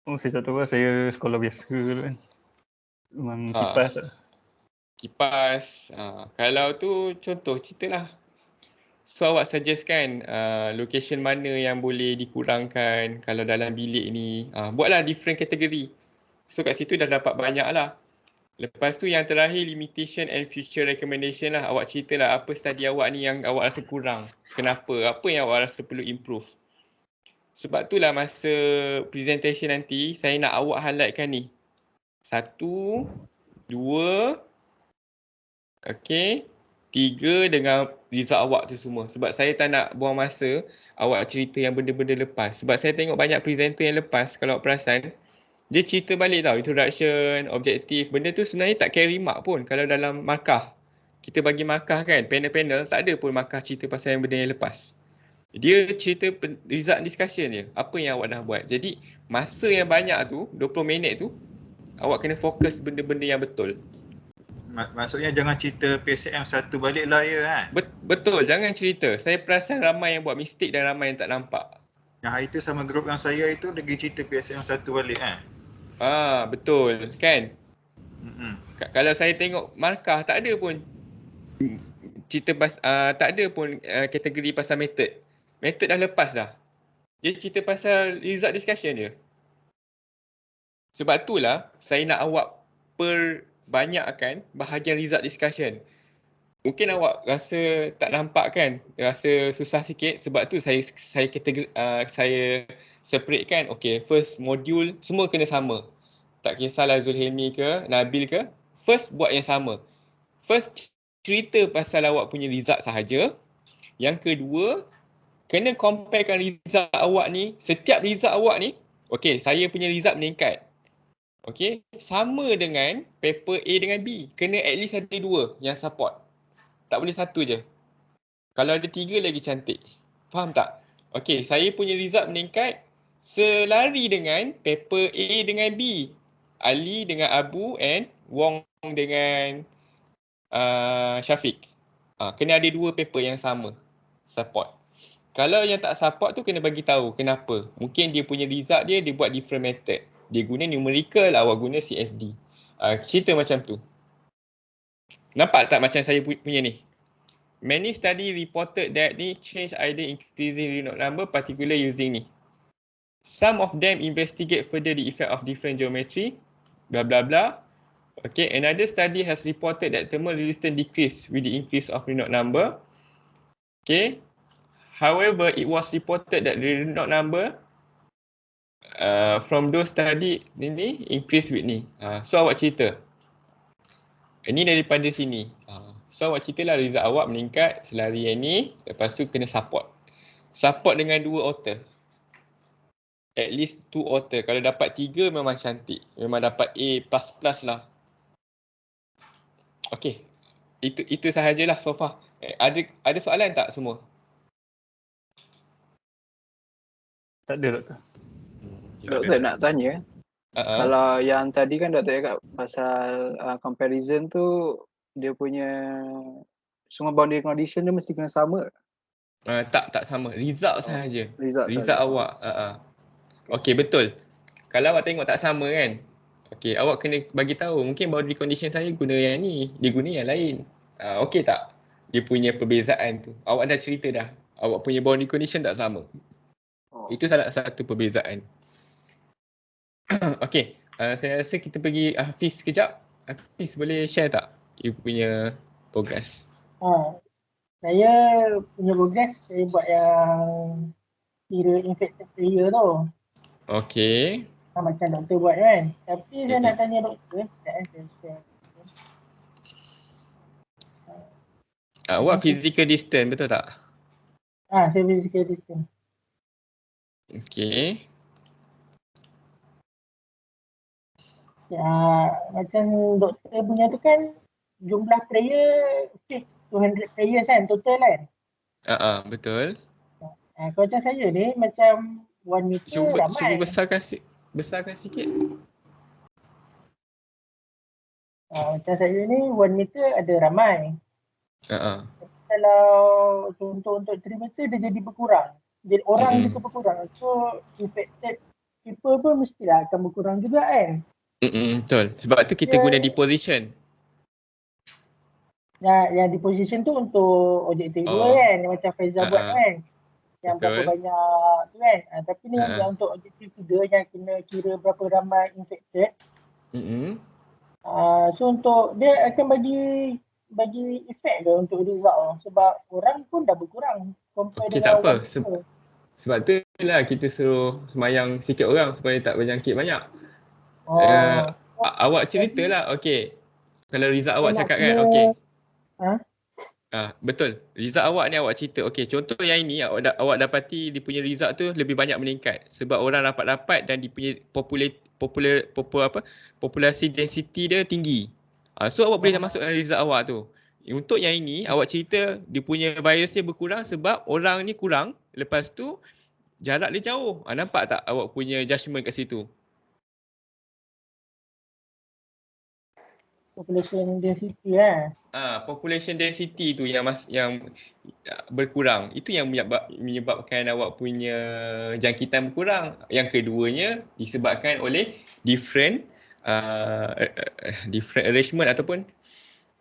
S3: Saya tak tahu lah, saya sekolah biasa dulu kan. Memang kipas lah.
S1: Kipas. Kalau tu contoh cerita lah. So awak suggest kan location mana yang boleh dikurangkan kalau dalam bilik ni. Buatlah different kategori. So kat situ dah dapat banyak lah. Lepas tu yang terakhir limitation and future recommendation lah. Awak cerita lah apa study awak ni yang awak rasa kurang. Kenapa? Apa yang awak rasa perlu improve? Sebab itulah masa presentation nanti saya nak awak highlightkan ni. 1, 2, okay, 3 dengan result awak tu semua. Sebab saya tak nak buang masa awak cerita yang benda-benda lepas. Sebab saya tengok banyak presenter yang lepas kalau awak perasan. Dia cerita balik tau, introduction, objektif. Benda tu sebenarnya tak carry mark pun kalau dalam markah. Kita bagi markah kan, panel-panel tak ada pun markah cerita pasal yang benda yang lepas. Dia cerita result discussion je. Apa yang awak dah buat. Jadi masa yang banyak tu, 20 minit tu, awak kena fokus benda-benda yang betul.
S2: Maksudnya jangan cerita PSM 1 balik lah ya kan?
S1: Betul, jangan cerita. Saya perasan ramai yang buat mistik dan ramai yang tak nampak.
S2: Yang hari tu sama grup yang saya itu lagi cerita PSM 1 balik kan?
S1: Betul kan? Kalau saya tengok markah tak ada pun cerita tak ada pun kategori pasal method. Method dah lepas dah. Dia cerita pasal result discussion je. Sebab itulah saya nak awak perbanyakkan bahagian result discussion. Mungkin awak rasa tak nampak kan, rasa susah sikit sebab tu saya kategori saya separate kan. Okay, first module semua kena sama. Tak kisahlah Zulhelmi ke, Nabil ke, first buat yang sama. First cerita pasal awak punya result sahaja. Yang kedua, kena comparekan result awak ni, setiap result awak ni, okay, saya punya result meningkat. Okay, sama dengan paper A dengan B. Kena at least ada 2 yang support. Tak boleh 1 je. Kalau ada 3 lagi cantik. Faham tak? Okay, saya punya result meningkat selari dengan paper A dengan B. Ali dengan Abu and Wong dengan Syafiq. Kena ada 2 paper yang sama support. Kalau yang tak support tu kena bagi tahu kenapa. Mungkin dia punya result dia buat different method. Dia guna numerical, awak guna CFD. Cerita macam tu. Nampak tak macam saya punya ni? Many study reported that ni change either increasing Reynolds number particularly using ni. Some of them investigate further the effect of different geometry, blah blah blah. Okay, another study has reported that thermal resistance decreased with the increase of Reynolds number. Okay, however, it was reported that the Reynolds number from those study ni increase with ni. So awak cerita. Ini daripada sini. So awak ceritalah result awak meningkat selari yang ni. Lepas tu kena support. Support dengan 2 author. At least 2 author. Kalau dapat 3 memang cantik. Memang dapat A++ lah. Okay. Itu sahajalah so far. Ada soalan tak semua?
S3: Tak ada doktor.
S5: Doktor nak tanya, kalau yang tadi kan doktor cakap pasal comparison tu, dia punya semua boundary condition dia mesti kena sama.
S1: Tak sama. Result sahaja.
S5: Result
S1: Result awak. Okey, betul. Kalau awak tengok tak sama kan, okey, awak kena bagi tahu mungkin boundary condition saya guna yang ni, dia guna yang lain. Okey tak? Dia punya perbezaan tu. Awak dah cerita dah. Awak punya boundary condition tak sama. Itu salah satu perbezaan. Okey, saya rasa kita pergi Hafiz sekejap. Hafiz boleh share tak you punya progress?
S4: Saya punya progress, saya buat yang kira infected player tu.
S1: Okey.
S4: Macam doktor buat kan. Tapi saya nak tanya doktor, saya share.
S1: Awak physical distance betul tak?
S4: Saya physical distance.
S1: Okey.
S4: Macam doktor punya tu kan jumlah player fix 200 players kan total kan.
S1: Betul.
S4: Kalau macam saya ni macam 1 meter ramai.
S1: Cuba besarkan sikit.
S4: Macam saya ni 1 meter ada ramai. Kalau contoh untuk 3 meter dia jadi berkurang. Jadi orang juga berkurang. So infected people pun mestilah akan berkurang juga kan.
S1: Betul. Sebab tu kita guna deposition.
S4: Yang deposition tu untuk objektif 2 kan. Yang macam Faizal buat kan. Yang
S1: betul.
S4: Berapa banyak tu kan. Tapi ni yang untuk objektif 3 yang kena kira berapa ramai infected. So untuk dia akan bagi efek ke untuk result sebab orang pun dah berkurang compare dengan
S1: tak apa. Sebab tu lah kita suruh semayang sikit orang supaya tak berjangkit banyak. Awak ceritalah. Okey. Kalau result awak cakap kan, okey. Betul. Result awak ni awak cerita. Okey, contoh yang ini awak dapati dia punya result tu lebih banyak meningkat sebab orang rapat-rapat dan dia punya populasi density dia tinggi. So awak boleh masuk dalam result awak tu. Untuk yang ini awak cerita dia punya virus dia berkurang sebab orang ni kurang, lepas tu jarak dia jauh. Nampak tak awak punya judgement kat situ?
S4: Population density
S1: population density tu yang berkurang. Itu yang menyebabkan awak punya jangkitan berkurang. Yang keduanya disebabkan oleh different arrangement ataupun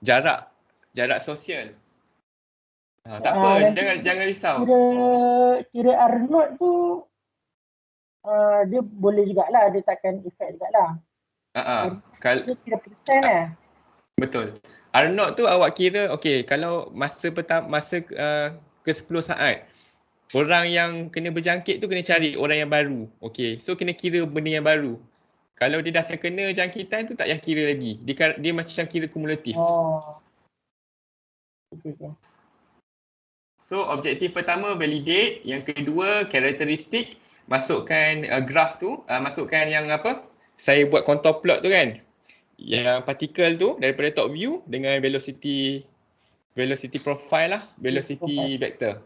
S1: jarak sosial. Tak apa, jangan risau.
S4: Kira R0 tu dia boleh jugalah, dia takkan efek jugalah. Dia kira persen lah.
S1: Betul. R0 tu awak kira, okey, kalau masa ke 10 saat, orang yang kena berjangkit tu kena cari orang yang baru. Okey, so kena kira benda yang baru. Kalau dia dah terkena jangkitan tu tak payah kira lagi. Dia macam kira kumulatif. So objektif pertama validate, yang kedua karakteristik, masukkan graf tu, masukkan yang apa? Saya buat contour plot tu kan. Yang partikel tu daripada top view dengan velocity profile lah, velocity vector.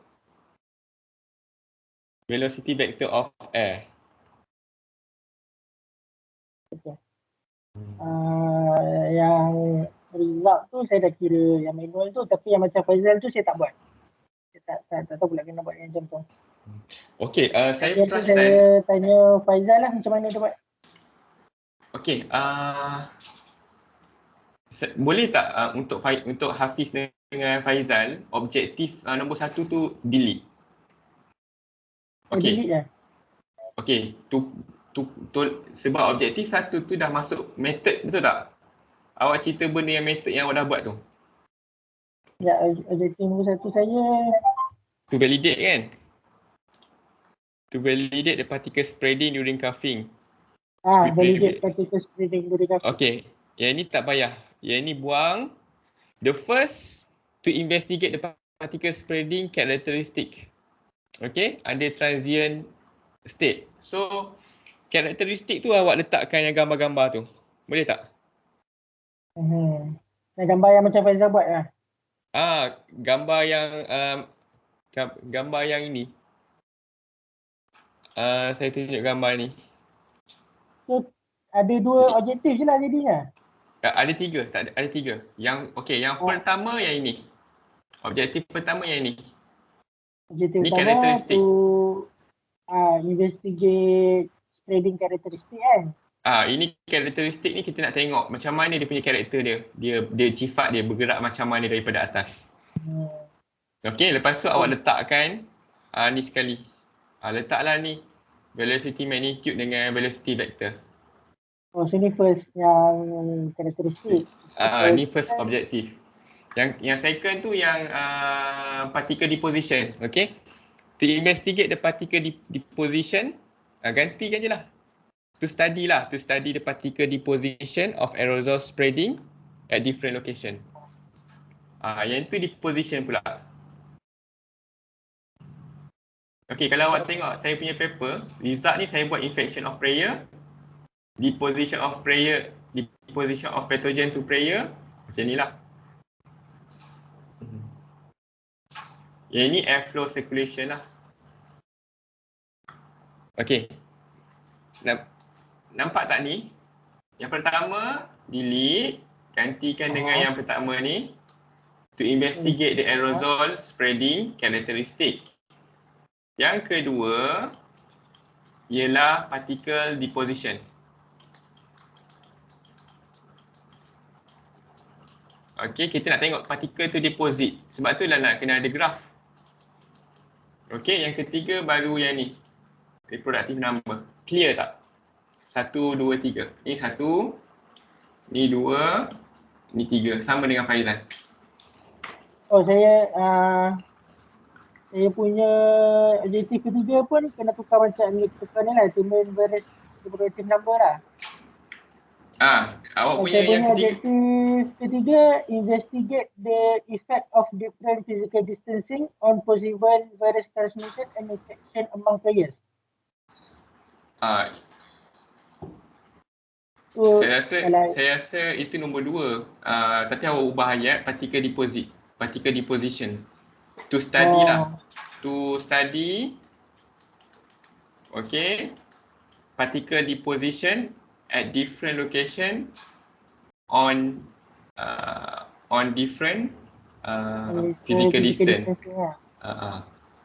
S1: Velocity vector of air.
S4: Yang result tu saya dah kira yang manual tu, tapi yang macam Faizal tu saya tak buat. Saya tak tahu pula kena buat yang macam tu.
S1: Okey, saya perasan.
S4: Saya tanya Faizal lah macam mana dia buat.
S1: Okey, boleh tak untuk Hafiz dengan Faizal, objektif nombor 1 tu delete. Okey.
S4: Delete lah.
S1: Okey, sebab objektif 1 tu dah masuk method, betul tak? Awak cerita benda yang method yang awak dah buat tu.
S4: Ya, objektif nombor 1 saya
S1: to validate kan? To validate the particle spreading during coughing.
S4: Validate particle spreading during coughing.
S1: Okey, yang ni tak payah. Yang ni buang. The first to investigate the particle spreading characteristic. Okay, ada transient state. So, karakteristik tu awak letakkan yang gambar-gambar tu. Boleh tak?
S4: Yang gambar yang macam Faizal buat lah.
S1: Gambar yang gambar yang ini. Saya tunjuk gambar ni.
S4: So, ada 2 objektif je lah jadinya.
S1: Ada 3, tak ada 3. Yang pertama yang ini. Objektif pertama yang ini.
S4: Objektif
S1: Ni
S4: pertama
S1: karakteristik.
S4: Investigate spreading karakteristik kan.
S1: Ini karakteristik ni kita nak tengok macam mana dia punya karakter dia. Dia sifat dia bergerak macam mana daripada atas. Okey, lepas tu awak letakkan ni sekali. Letaklah ni velocity magnitude dengan velocity vector.
S4: So ni first yang karakteristik.
S1: Ni first objektif. Yang second tu yang particle deposition. Okey. To investigate the particle deposition, gantikan je lah. To study the particle deposition of aerosol spreading at different location. Yang tu deposition pula. Okey, kalau awak tengok saya punya paper, result ni saya buat infection of prayer, deposition of pathogen to prayer, macam ni lah. Yang ni airflow circulation lah. Okey. Nampak tak ni? Yang pertama, delete, gantikan dengan yang pertama ni. To investigate the aerosol spreading characteristic. Yang kedua ialah particle deposition. Okey, kita nak tengok particle tu deposit. Sebab tu lah nak kena ada graph. Okey, yang ketiga baru yang ni. Reproductive number. Clear tak? 1, 2, 3. Ni 1, ni 2, ni 3. Sama dengan Faizal.
S4: Saya punya objektif ketiga pun kena tukar macam ni, tukar ni lah, determine various reproductive number lah.
S1: Awak punya yang ketiga.
S4: Objektif ketiga, investigate the effect of different physical distancing on possible virus transmission and infection among players.
S1: Saya rasa itu nombor 2. Tapi awak ubah ayat particle deposition. To study lah. To study particle deposition at different location on different physical distance.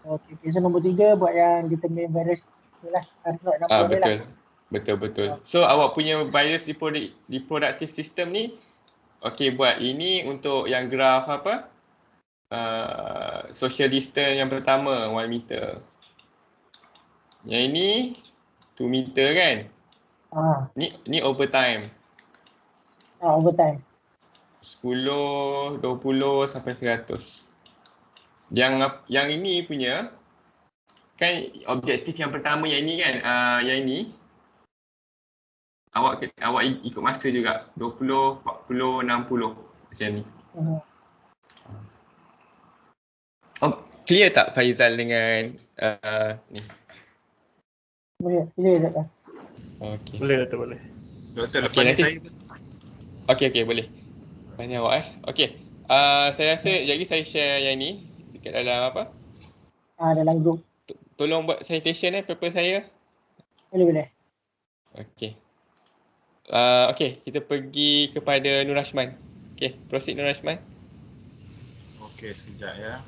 S4: So nombor 3 buat yang determine virus ni lah.
S1: Betul. So awak punya virus reproductive system ni buat ini untuk yang graf social distance yang pertama 1 meter. Yang ini 2 meter kan? Ni overtime.
S4: Overtime.
S1: 10, 20 sampai 100. Yang ini punya kan objektif yang pertama yang ini kan, yang ini awak ikut masa juga 20, 40, 60 macam ni. Clear tak Faizal dengan ni?
S4: Boleh tak?
S1: Okey.
S3: Boleh.
S2: Doktor lepas ni saya.
S1: Okey boleh. Tanya awak Okey. Saya rasa jadi saya share yang ni dekat dalam
S4: dalam group.
S1: Tolong buat citation paper saya.
S4: Boleh.
S1: Okey. Kita pergi kepada Nur Rashman. Okey, proceed Nur Rashman.
S2: Okey, sekejap ya.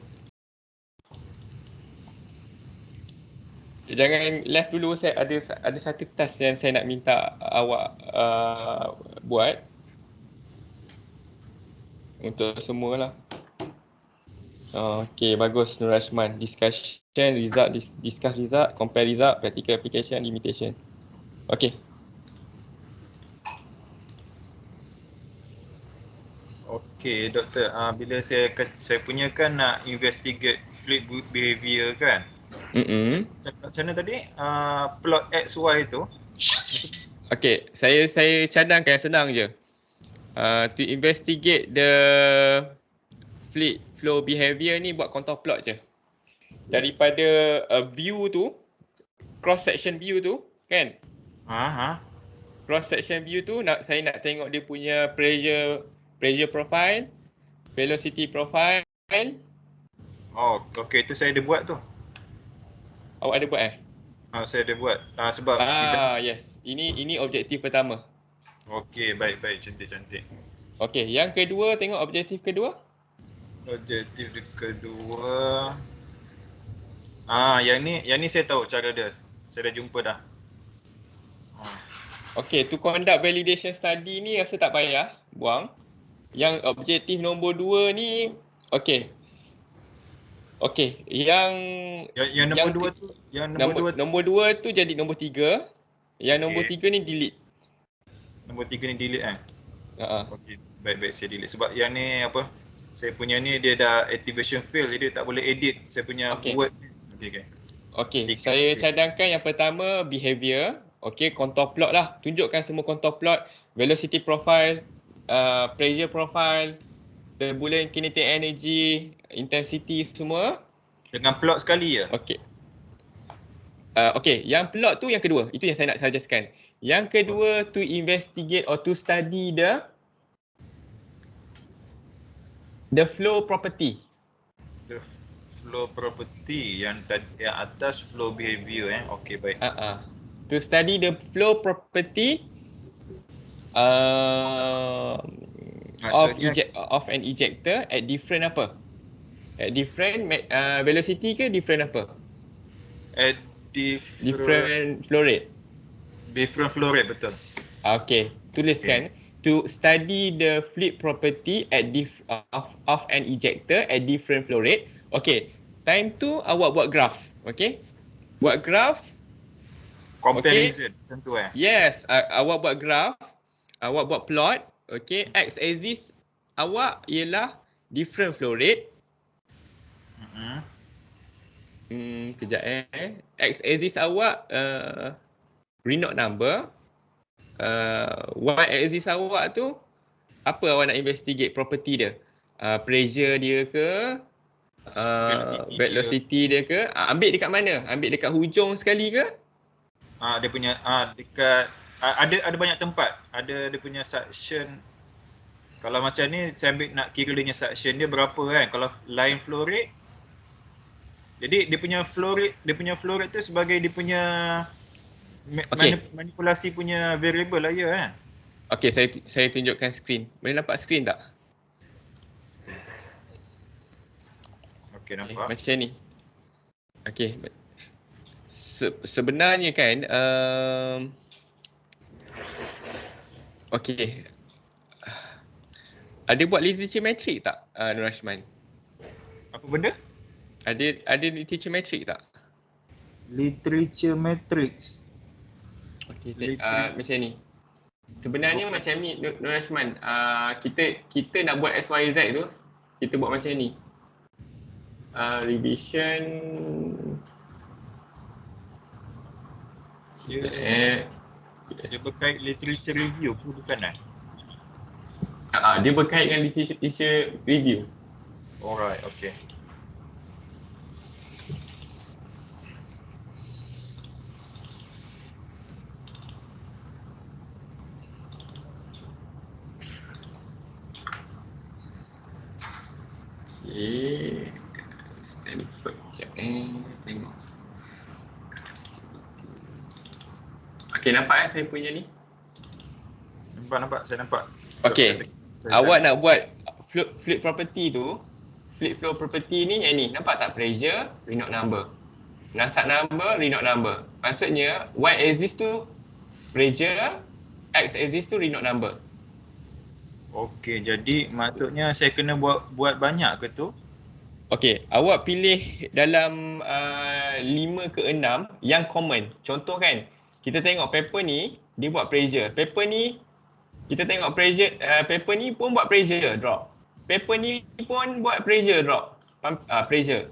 S1: Jangan left dulu, saya ada satu task yang saya nak minta awak buat untuk semualah. Okey, bagus Nur Rashman. Discussion result, discuss result, compare result, practical application, limitation. Okey.
S2: Okey, doktor. Bila saya punya kan nak investigate fluid behavior kan. Macam mana tadi? Plot XY tu.
S1: Okey, saya cadangkan senang je. To investigate the fluid flow behavior ni buat contour plot je. Daripada view tu, cross section view tu kan? Cross section view tu saya nak tengok dia punya pressure profile, velocity profile
S2: Oh, okey, tu saya ada buat tu.
S1: Awak ada buat
S2: Saya ada buat. Sebab
S1: yes. Ini objektif pertama.
S2: Okey, baik, cantik.
S1: Okey, yang kedua, tengok objektif kedua.
S2: Objektif kedua. Yang ni saya tahu cara dia. Saya dah jumpa dah.
S1: Okey, to conduct validation study ni rasa tak payah buang. Yang objektif nombor 2 ni, okey, yang
S2: nombor 2 tu,
S1: nombor 2 tu jadi nombor 3. Yang nombor 3 ni delete.
S2: Nombor 3 ni delete Okey, baik saya delete sebab yang ni apa? Saya punya ni dia dah activation fail, jadi tak boleh edit saya punya word ni. Okey.
S1: Saya cadangkan yang pertama behavior. Okey, contour plot lah. Tunjukkan semua contour plot, velocity profile, pressure profile, turbulent kinetic energy, intensity semua.
S2: Dengan plot sekali je?
S1: Okey. Okey, yang plot tu yang kedua. Itu yang saya nak suggestkan. Yang kedua, to investigate or to study the flow property.
S2: The flow property yang atas flow behavior Okey, baik.
S1: To study the flow property of an ejector at different apa? At different velocity ke different apa?
S2: At
S1: different flow rate.
S2: Different flow rate, betul.
S1: Okey, tuliskan to study the fluid property at of an ejector at different flow rate. Okey, time tu awak buat graph. Okey, buat graph
S2: comparison tentu
S1: Yes, awak buat graph, awak buat plot. Okey, x axis awak ialah different flow rate. Kejap X axis awak Reynolds number. Y axis awak tu apa awak nak investigate property dia? Pressure dia ke? Velocity dia ke? Ambil dekat mana? Ambil dekat hujung sekali ke?
S2: Dia punya dekat ada banyak tempat. Ada dia punya suction. Kalau macam ni saya ambil nak kira dia punya suction dia berapa kan? Kalau line flow rate, jadi dia punya flow rate tu sebagai dia punya manipulasi punya variable lah ya kan.
S1: Okey, saya tunjukkan skrin. Boleh nampak skrin tak?
S2: Okey, nampak.
S1: Macam ni. Okey. Sebenarnya kan okey. Ada buat literature metric tak Nur Rashman?
S2: Apa benda?
S1: Ada literature metric tak?
S2: Literature matrix.
S1: Okey, macam ni. Sebenarnya macam ni Nur Rashman, kita nak buat SYZ tu, kita buat macam ni. Revision
S2: dia berkait literature review pun bukan
S1: dia berkait dengan literature review.
S2: Alright, okay.
S1: Okay, Stanford sekejap tengok. Okay, nampak saya punya ni?
S2: Nampak, saya nampak.
S1: Okay, awak nak buat fluid property tu, fluid flow property ni yang ni, nampak tak? Pressure, Reynolds number. Nassau number, Reynolds number. Maksudnya, Y axis tu pressure, X axis tu Reynolds number.
S2: Okey, jadi maksudnya saya kena buat banyak ke tu?
S1: Okey, awak pilih dalam 5 ke 6 yang common. Contoh kan, kita tengok paper ni, dia buat pressure. Paper ni, kita tengok pressure, paper ni pun buat pressure drop. Paper ni pun buat pressure drop. Pressure.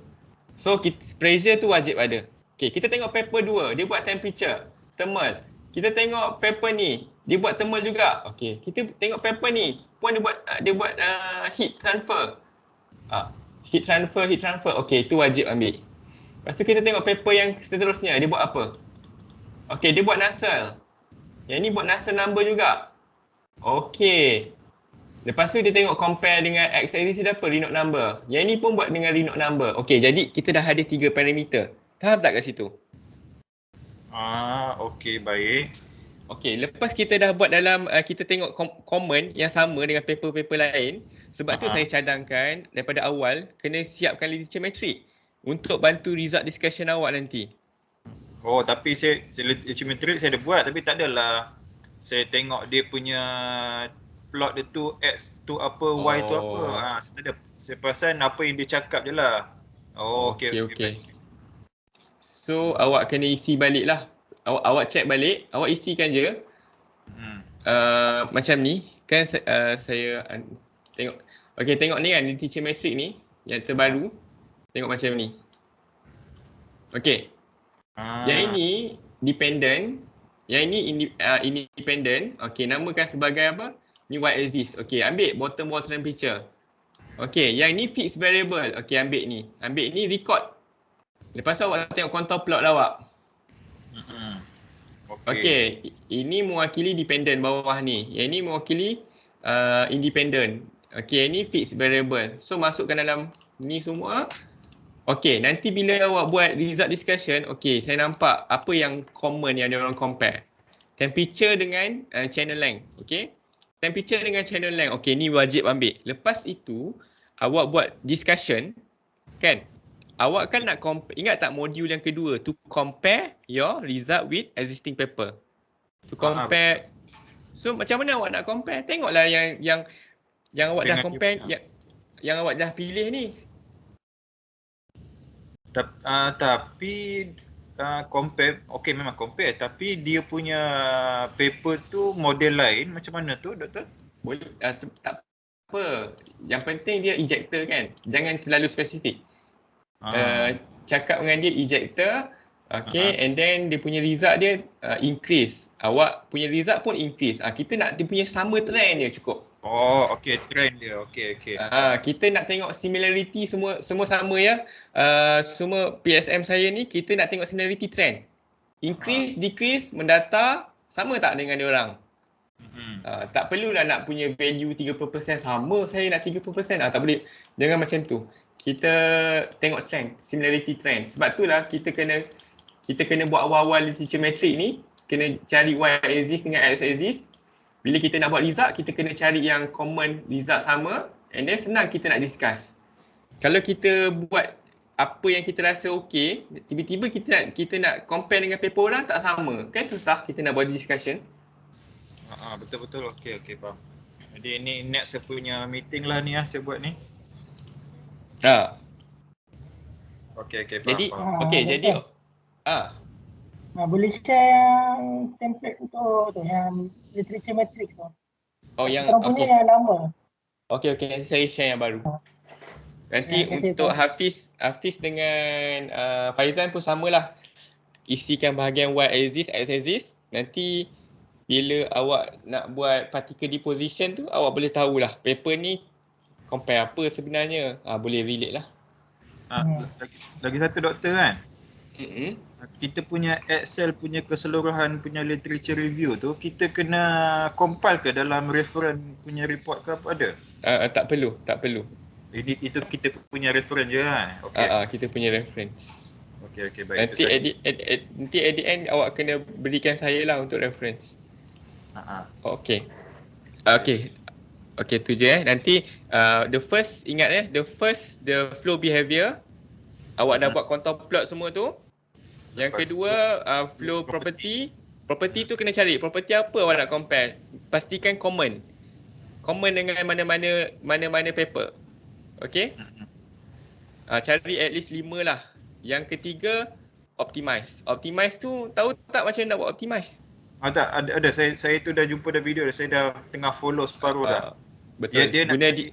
S1: So, pressure tu wajib ada. Okey, kita tengok paper 2, dia buat temperature, thermal. Kita tengok paper ni, dia buat thermal juga. Okey, kita tengok paper ni pun dia buat heat transfer. Heat transfer. Okey, itu wajib ambil. Lepas tu kita tengok paper yang seterusnya, dia buat apa? Okey, dia buat Nassau. Yang ni buat Nassau number juga. Okey. Lepas tu dia tengok compare dengan x-axis dia apa? Renote number. Yang ni pun buat dengan renote number. Okey, jadi kita dah ada 3 parameter. Faham tak kat situ?
S2: Okey, baik.
S1: Okey, lepas kita dah buat dalam, kita tengok common yang sama dengan paper-paper lain. Sebab tu saya cadangkan daripada awal, kena siapkan literature metric untuk bantu result discussion awak nanti.
S2: Oh, tapi saya literature metric saya ada buat, tapi tak adalah saya tengok dia punya plot dia tu X tu apa, Y tu apa. Saya perasan apa yang dia cakap je lah.
S1: Okey. So awak kena isi balik lah. Awak check balik, awak isikan je. Macam ni kan, saya tengok. Okey, tengok ni kan literature metric ni yang terbaru. Tengok macam ni. Okey. Yang ini dependent, yang ini independent. Okey, namakan sebagai apa? Ni y-axis. Okey, ambil bottom water temperature. Okey, yang ni fixed variable. Okey, ambil ni. Ambil ni record. Lepas tu awak tengok contour plot lah awak. Okey, ini mewakili dependent bawah ni. Yang ni mewakili independent. Okey, ini fixed variable. So masukkan dalam ni semua. Okey, nanti bila awak buat result discussion, okey, saya nampak apa yang common yang dia orang compare. Temperature dengan channel length. Okey. Temperature dengan channel length. Okey, ni wajib ambil. Lepas itu, awak buat discussion, kan? Awak kan nak ingat tak modul yang kedua, to compare your result with existing paper. To compare. So macam mana awak nak compare? Tengoklah yang awak dah compare, yang awak dah pilih ni.
S2: Tapi compare, okey memang compare, tapi dia punya paper tu model lain, macam mana tu doktor?
S1: Boleh, tak apa. Yang penting dia ejector kan. Jangan terlalu spesifik. Cakap dengan dia ejector, okay, and then dia punya result dia increase. Awak punya result pun increase. Kita nak dia punya sama trend dia cukup.
S2: Oh, okey, trend dia. Okey.
S1: Kita nak tengok similarity semua sama ya. Semua PSM saya ni kita nak tengok similarity trend. Increase, decrease, mendata sama tak dengan dia orang? Tak perlulah nak punya value 30% sama, saya nak 30%. Tak boleh. Jangan macam tu. Kita tengok trend, similarity trend. Sebab itulah kita kena buat awal-awal literature metric ni, kena cari y-axis dengan x-axis. Bila kita nak buat result, kita kena cari yang common result sama, and then senang kita nak discuss. Kalau kita buat apa yang kita rasa okey, tiba-tiba kita nak compare dengan paper orang tak sama, kan susah kita nak buat discussion.
S2: Betul-betul. Okey, faham. Jadi ini next saya punya meeting lah ni saya buat ni. Okey, faham.
S1: Jadi jadi
S4: boleh share yang template untuk tu, yang literature matrix tu.
S1: Yang
S4: punya yang lama.
S1: Okey, saya share yang baru. Nanti untuk Hafiz dengan Faizan pun samalah. Isikan bahagian y-axis, x-axis. Nanti bila awak nak buat particle deposition tu, awak boleh tahulah paper ni compare apa sebenarnya. Boleh relate lah.
S2: Lagi satu doktor kan? Kita punya Excel punya keseluruhan punya literature review tu, kita kena compile ke dalam reference punya report ke apa ada?
S1: Tak perlu.
S2: Itu kita punya reference je kan?
S1: Kita punya reference.
S2: Okey, baik.
S1: Nanti at the end awak kena berikan saya lah untuk reference. Okey, tu je Nanti the first, ingat the flow behavior. Awak dah buat contour plot semua tu. Yang kedua, flow property. Property tu kena cari. Property apa awak nak compare. Pastikan common. Common dengan mana-mana paper. Okay? Cari at least 5 lah. Yang ketiga, optimize. Optimize tu tahu tak macam nak buat optimize?
S2: Ada. Saya tu dah jumpa dah video dah. Saya dah tengah follow separuh dah.
S1: Betul.
S2: Dia nak cari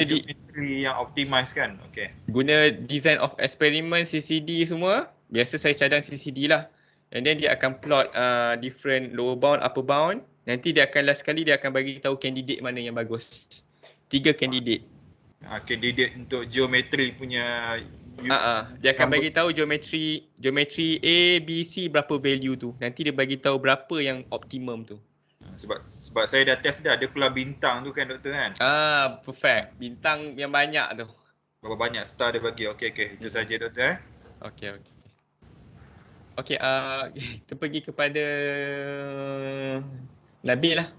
S2: geometri yang optimize kan. Okey.
S1: Guna design of experiment, CCD semua. Biasa saya cadang CCD lah. And then dia akan plot different lower bound, upper bound. Nanti dia akan last kali dia akan bagi tahu candidate mana yang bagus. 3 candidate.
S2: Candidate untuk geometri punya
S1: dia akan bagi tahu geometri A, B, C berapa value tu. Nanti dia bagi tahu berapa yang optimum tu.
S2: Sebab saya dah test dah, dia keluar bintang tu kan doktor kan.
S1: Perfect. Bintang yang banyak tu.
S2: Berapa banyak star dia bagi. Okey, itu saja doktor.
S1: Okey. Okey, kita pergi kepada Nabil lah.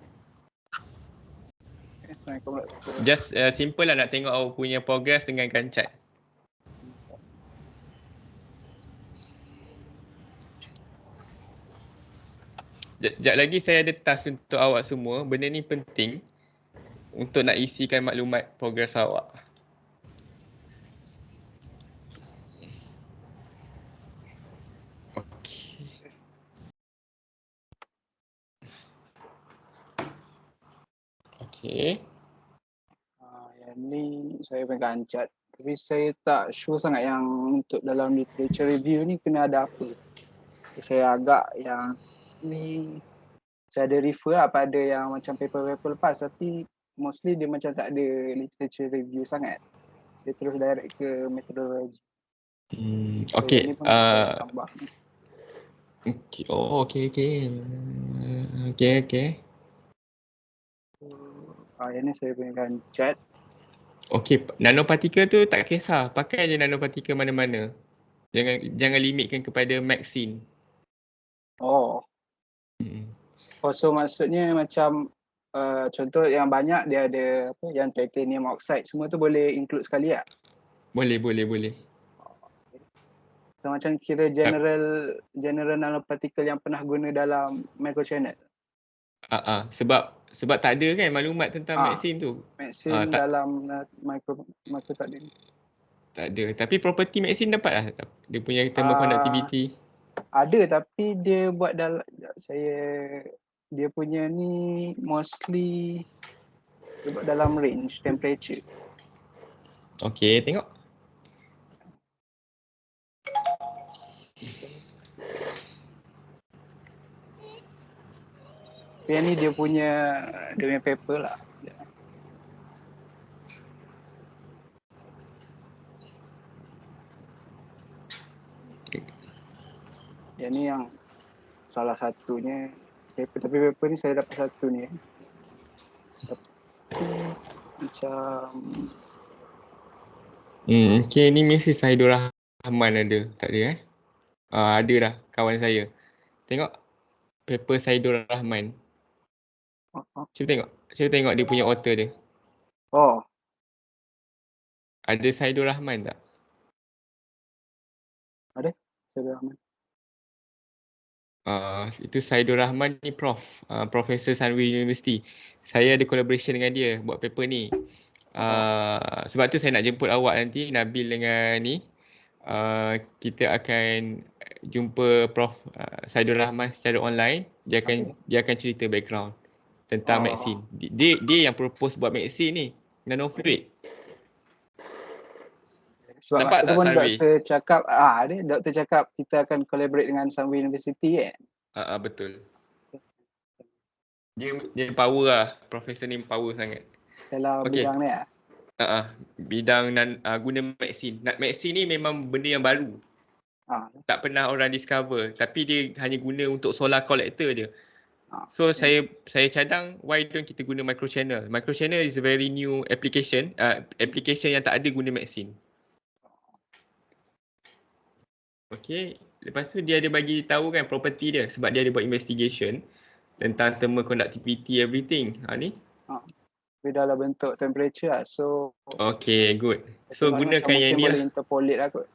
S1: Just simple lah nak tengok awak punya progress dengan Gantt chart. Sekejap lagi saya ada task untuk awak semua. Benda ni penting untuk nak isikan maklumat progress awak. Okey.
S5: Yang ni saya punya Gantt chart. Tapi saya tak sure sangat yang untuk dalam literature review ni kena ada apa. Saya agak yang ni saya ada refer lah pada yang macam paper-paper lepas, tapi mostly dia macam tak ada literature review sangat. Dia terus direct ke methodology.
S1: Okey. Okey.
S5: Yang ni saya punya Gantt chart.
S1: Okey, nanopartikel tu tak kisah. Pakai je nanopartikel mana-mana. Jangan limitkan kepada MaxSync.
S5: So maksudnya macam contoh yang banyak dia ada apa yang titanium oxide semua tu boleh include sekali tak?
S1: Boleh.
S5: So macam kira general nanopartikel yang pernah guna dalam microchannel.
S1: Sebab tak ada kan maklumat tentang MaxSync tu.
S5: MaxSync dalam micro tak ada.
S1: Tak ada. Tapi property MaxSync dapat lah. Dia punya thermal conductivity.
S5: Ada tapi dia buat dalam dia punya ni mostly dia buat dalam range temperature.
S1: Okey, tengok.
S5: Yang ni dia punya paper lah. Yang ni yang salah satunya paper, tapi paper ni saya dapat satu ni. Tapi macam
S1: okey, ni mesti Saidur Rahman ada. Tak ada ada dah kawan saya. Tengok paper Saidur Rahman. Cuba tengok dia punya author dia. Ada Saidur Rahman tak?
S5: Ada Saidur Rahman.
S1: Itu Saidur Rahman ni Profesor Sunway University. Saya ada collaboration dengan dia buat paper ni. Sebab tu saya nak jemput awak nanti, Nabil dengan ni. Kita akan jumpa Prof Saidur Rahman secara online. Dia akan cerita background tentang MaxSync. Dia yang propose buat MaxSync ni, nanofluid.
S5: Sebab masa tu pun doktor cakap kita akan collaborate dengan Sunway University kan?
S1: Betul. Dia power lah. Profesor ni power sangat.
S5: Dalam bidang ni lah?
S1: Bidang guna MaxSync. MaxSync ni memang benda yang baru. Tak pernah orang discover. Tapi dia hanya guna untuk solar collector je. So saya cadang, why don't kita guna microchannel. Microchannel is a very new application. Application yang tak ada guna MaxSync. Okay, lepas tu dia ada bagi tahu kan property dia sebab dia ada buat investigation tentang thermal conductivity everything. Ni.
S5: Dia dalam bentuk temperature lah. So
S1: okay, good. So gunakan yang ni lah.
S5: Boleh interpolate lah kot.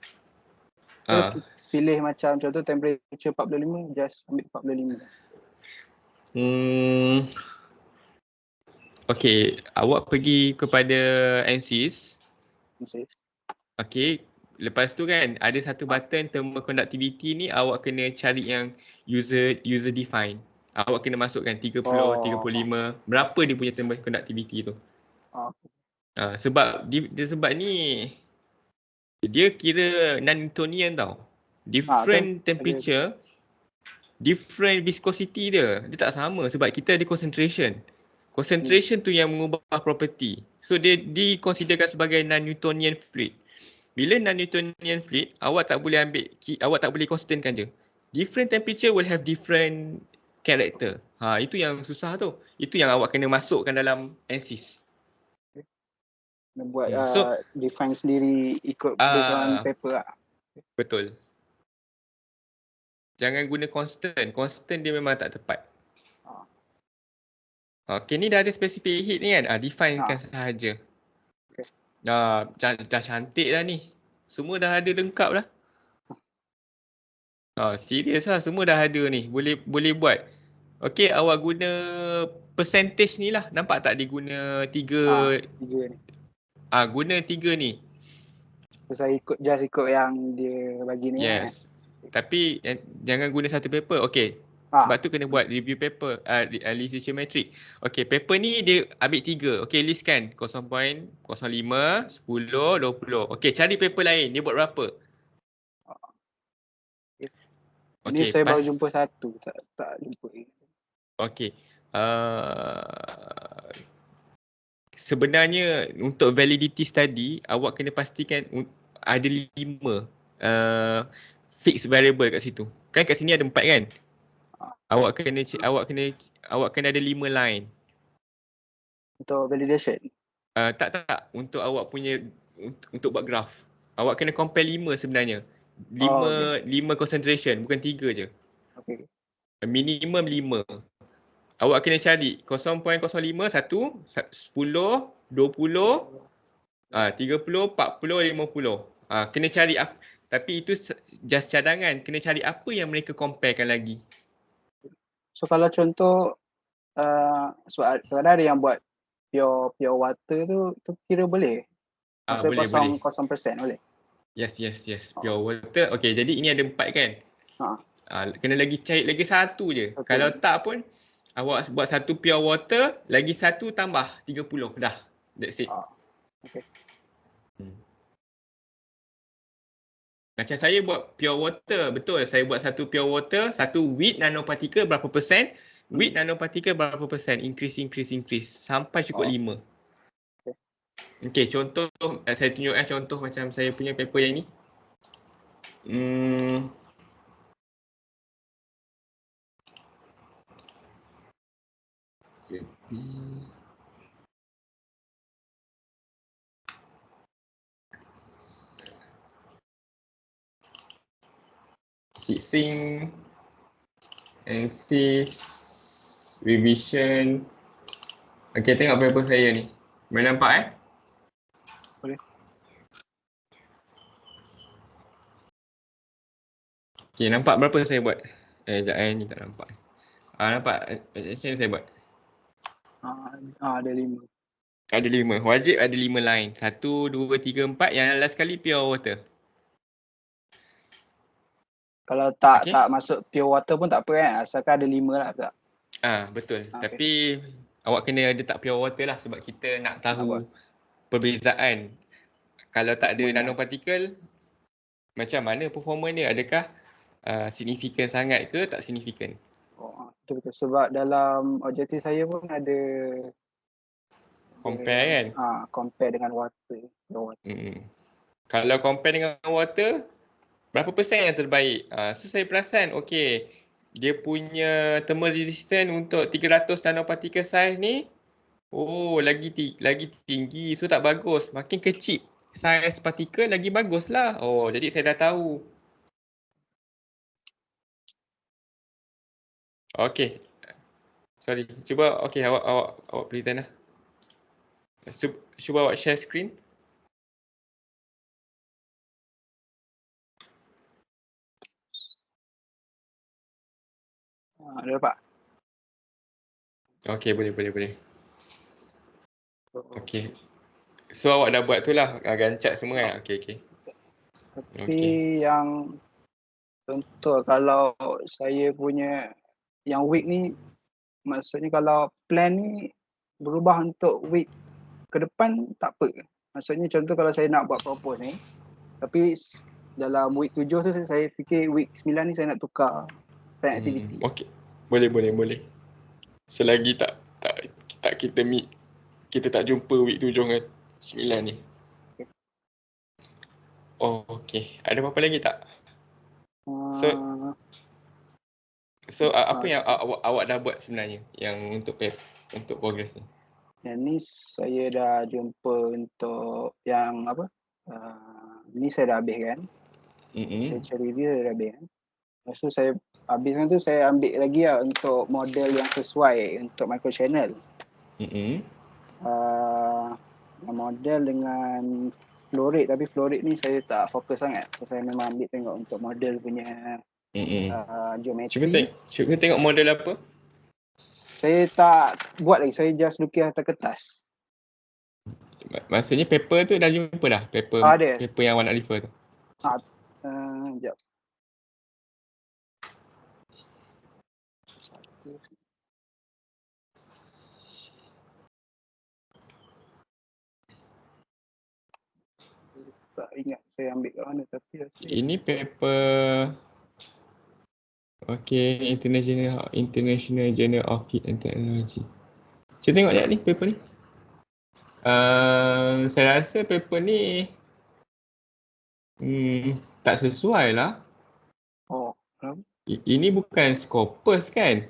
S5: Pilih macam contoh temperature 45, just ambil 45.
S1: Okay, awak pergi kepada NSYS. Okay. Lepas tu kan ada satu button thermal conductivity ni, awak kena cari yang user define. Awak kena masukkan 30, 35, berapa dia punya thermal conductivity tu. Sebab ni dia kira non-Newtonian tau. Different temperature, different viscosity dia tak sama sebab kita ada concentration. Concentration tu yang mengubah property. So dia dikonsiderkan sebagai non-Newtonian fluid. Bila non-Newtonian fluid, awak tak boleh constantkan je. Different temperature will have different character. Itu yang susah tu. Itu yang awak kena masukkan dalam NCIS.
S5: Buat
S1: So,
S5: define sendiri ikut based on paper lah.
S1: Betul. Jangan guna constant. Constant dia memang tak tepat. Okay, ni dah ada specific hit ni kan? Definekan sahaja.
S5: Okay.
S1: Dah cantik dah ni. Semua dah ada lengkap dah. Serius lah, semua dah ada ni. Boleh buat. Okay, awak guna percentage ni lah. Nampak tak dia guna 3
S5: ni.
S1: Guna 3 ni.
S5: So, saya ikut yang dia bagi ni.
S1: Yes. Tapi jangan guna satu paper. Okay. Sebab tu kena buat review paper, list geometrik. Okay, paper ni dia ambil 3. Okay, list kan 0.05, 10, 20. Okay, cari paper lain. Dia buat berapa?
S5: Ini saya baru jumpa satu. Tak jumpa.
S1: Okay. Sebenarnya untuk validity study, awak kena pastikan ada 5 fixed variable kat situ. Kan kat sini ada 4 kan? Awak kena ada 5 line.
S5: Untuk validation?
S1: Tak. Untuk awak punya, untuk buat graph. Awak kena compare 5 sebenarnya. 5 concentration, bukan 3 je.
S5: Okay.
S1: Minimum 5. Awak kena cari 0.05, 1, 10, 20, 30, 40, 50. Kena cari tapi itu just cadangan. Kena cari apa yang mereka comparekan lagi.
S5: So kalau contoh sebab kadang ada yang buat pure water tu kira boleh? Maksudnya
S1: Boleh.
S5: 0% boleh?
S1: Yes. Pure water. Okay, jadi ini ada 4 kan? Kena cari lagi 1 je. Okay. Kalau tak pun awak buat 1 pure water, lagi 1 tambah 30. Dah. That's it.
S5: Okay.
S1: Macam saya buat pure water, betul. Saya buat 1 pure water, 1 with nanoparticle berapa persen, with nanoparticle berapa persen, increase sampai cukup 5. Okay, contoh saya tunjuk contoh macam saya punya paper yang ni. Heatsink, NCIS, revision. Okay, tengok paper saya ni. Boleh nampak
S5: Boleh.
S1: Okay, nampak berapa saya buat? Sekejap ni tak nampak. Nampak macam saya buat?
S5: Ada 5.
S1: Ada 5. Wajib ada 5 line. 1, 2, 3, 4. Yang last sekali pure water.
S5: Kalau tak masuk pure water pun tak apa kan? Asalkan ada 5 lah tak?
S1: Betul. Tapi awak kena ada tak pure water lah sebab kita nak tahu perbezaan. Kalau tak ada nanopartikel, macam mana performance dia? Adakah signifikan sangat ke tak signifikan?
S5: Betul. Sebab dalam objektif saya pun ada
S1: compare kan?
S5: Compare dengan water.
S1: Kalau compare dengan water, berapa persen yang terbaik? So saya perasan, okay, dia punya thermal resistance untuk 300 nanoparticle size ni, lagi tinggi. So tak bagus. Makin kecil size partikel lagi bagus lah. Jadi saya dah tahu. Okay. Sorry. Cuba, okay, awak present lah. Cuba awak share screen.
S5: Ada dapat?
S1: Okay, boleh. Okay. So awak dah buat tu lah, gancak semua kan? Okay.
S5: Tapi yang contoh kalau saya punya yang week ni, maksudnya kalau plan ni berubah untuk week ke depan tak apa. Maksudnya contoh kalau saya nak buat propose ni, tapi dalam week 7 tu saya fikir week 9 ni saya nak tukar plan activity.
S1: Okay. Boleh. Selagi tak kita meet, kita tak jumpa week 7 dengan 9 ni. Okay. Ada apa-apa lagi tak? So So apa yang awak dah buat sebenarnya yang untuk progress ni?
S5: Yang ni saya dah jumpa untuk yang apa? Ni saya dah habis kan. Literature review dah habis kan. Lepas tu saya habiskan tu saya ambil lagi lah untuk model yang sesuai untuk micro channel. Model dengan flow rate, tapi flow rate ni saya tak fokus sangat. So, saya memang ambil tengok untuk model punya geometri.
S1: Cuba tengok model apa?
S5: Saya tak buat lagi, saya just lukis atas kertas.
S1: Maksudnya paper tu dah jumpa dah? Paper yang awak nak refer tu?
S5: Sekejap. Tak ingat saya ambil kat mana, tapi
S1: ini paper International Journal of Heat and Technology. Cuba tengok lihat ni paper ni. Saya rasa paper ni tak sesuai lah. Ini bukan Scopus kan?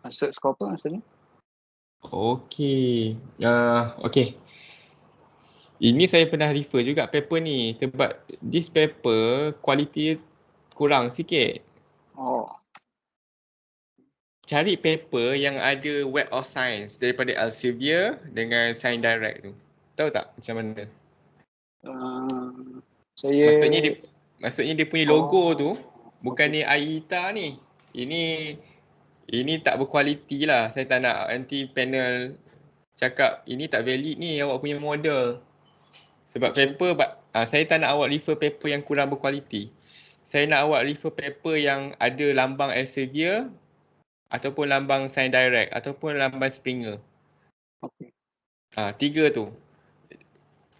S5: Maksud Scopus maksudnya?
S1: Okey. Ini saya pernah refer juga paper ni sebab this paper quality kurang sikit. Cari paper yang ada Web of Science daripada Elsevier dengan Science Direct tu. Tahu tak macam mana? Maksudnya dia punya logo tu bukan ni IITA ni. Ini tak berkualiti lah. Saya tak nak nanti panel cakap ini tak valid ni awak punya model. Sebab paper saya tak nak awak refer paper yang kurang berkualiti. Saya nak awak refer paper yang ada lambang Elsevier ataupun lambang Science Direct ataupun lambang Springer. Tiga tu.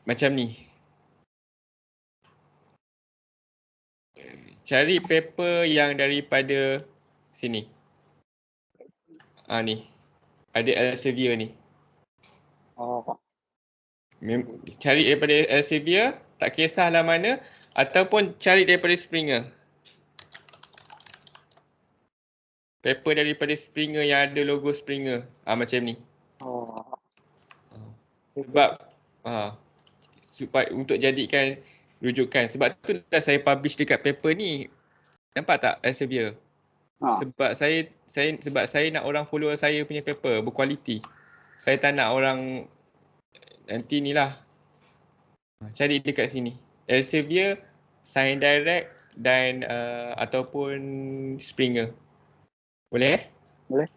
S1: Macam ni. Cari paper yang daripada sini. Ni. Ada Elsevier ni. Cari daripada Elsevier, tak kisahlah mana, ataupun cari daripada Springer. Paper daripada Springer yang ada logo Springer. Macam ni. Sebab untuk jadikan rujukan. Sebab tu dah saya publish dekat paper ni. Nampak tak Elsevier? Sebab saya nak orang follow saya punya paper berkualiti. Saya tak nak orang nanti ni lah. Cari dekat sini. Elsevier, Science Direct dan ataupun Springer. Boleh?
S5: Boleh.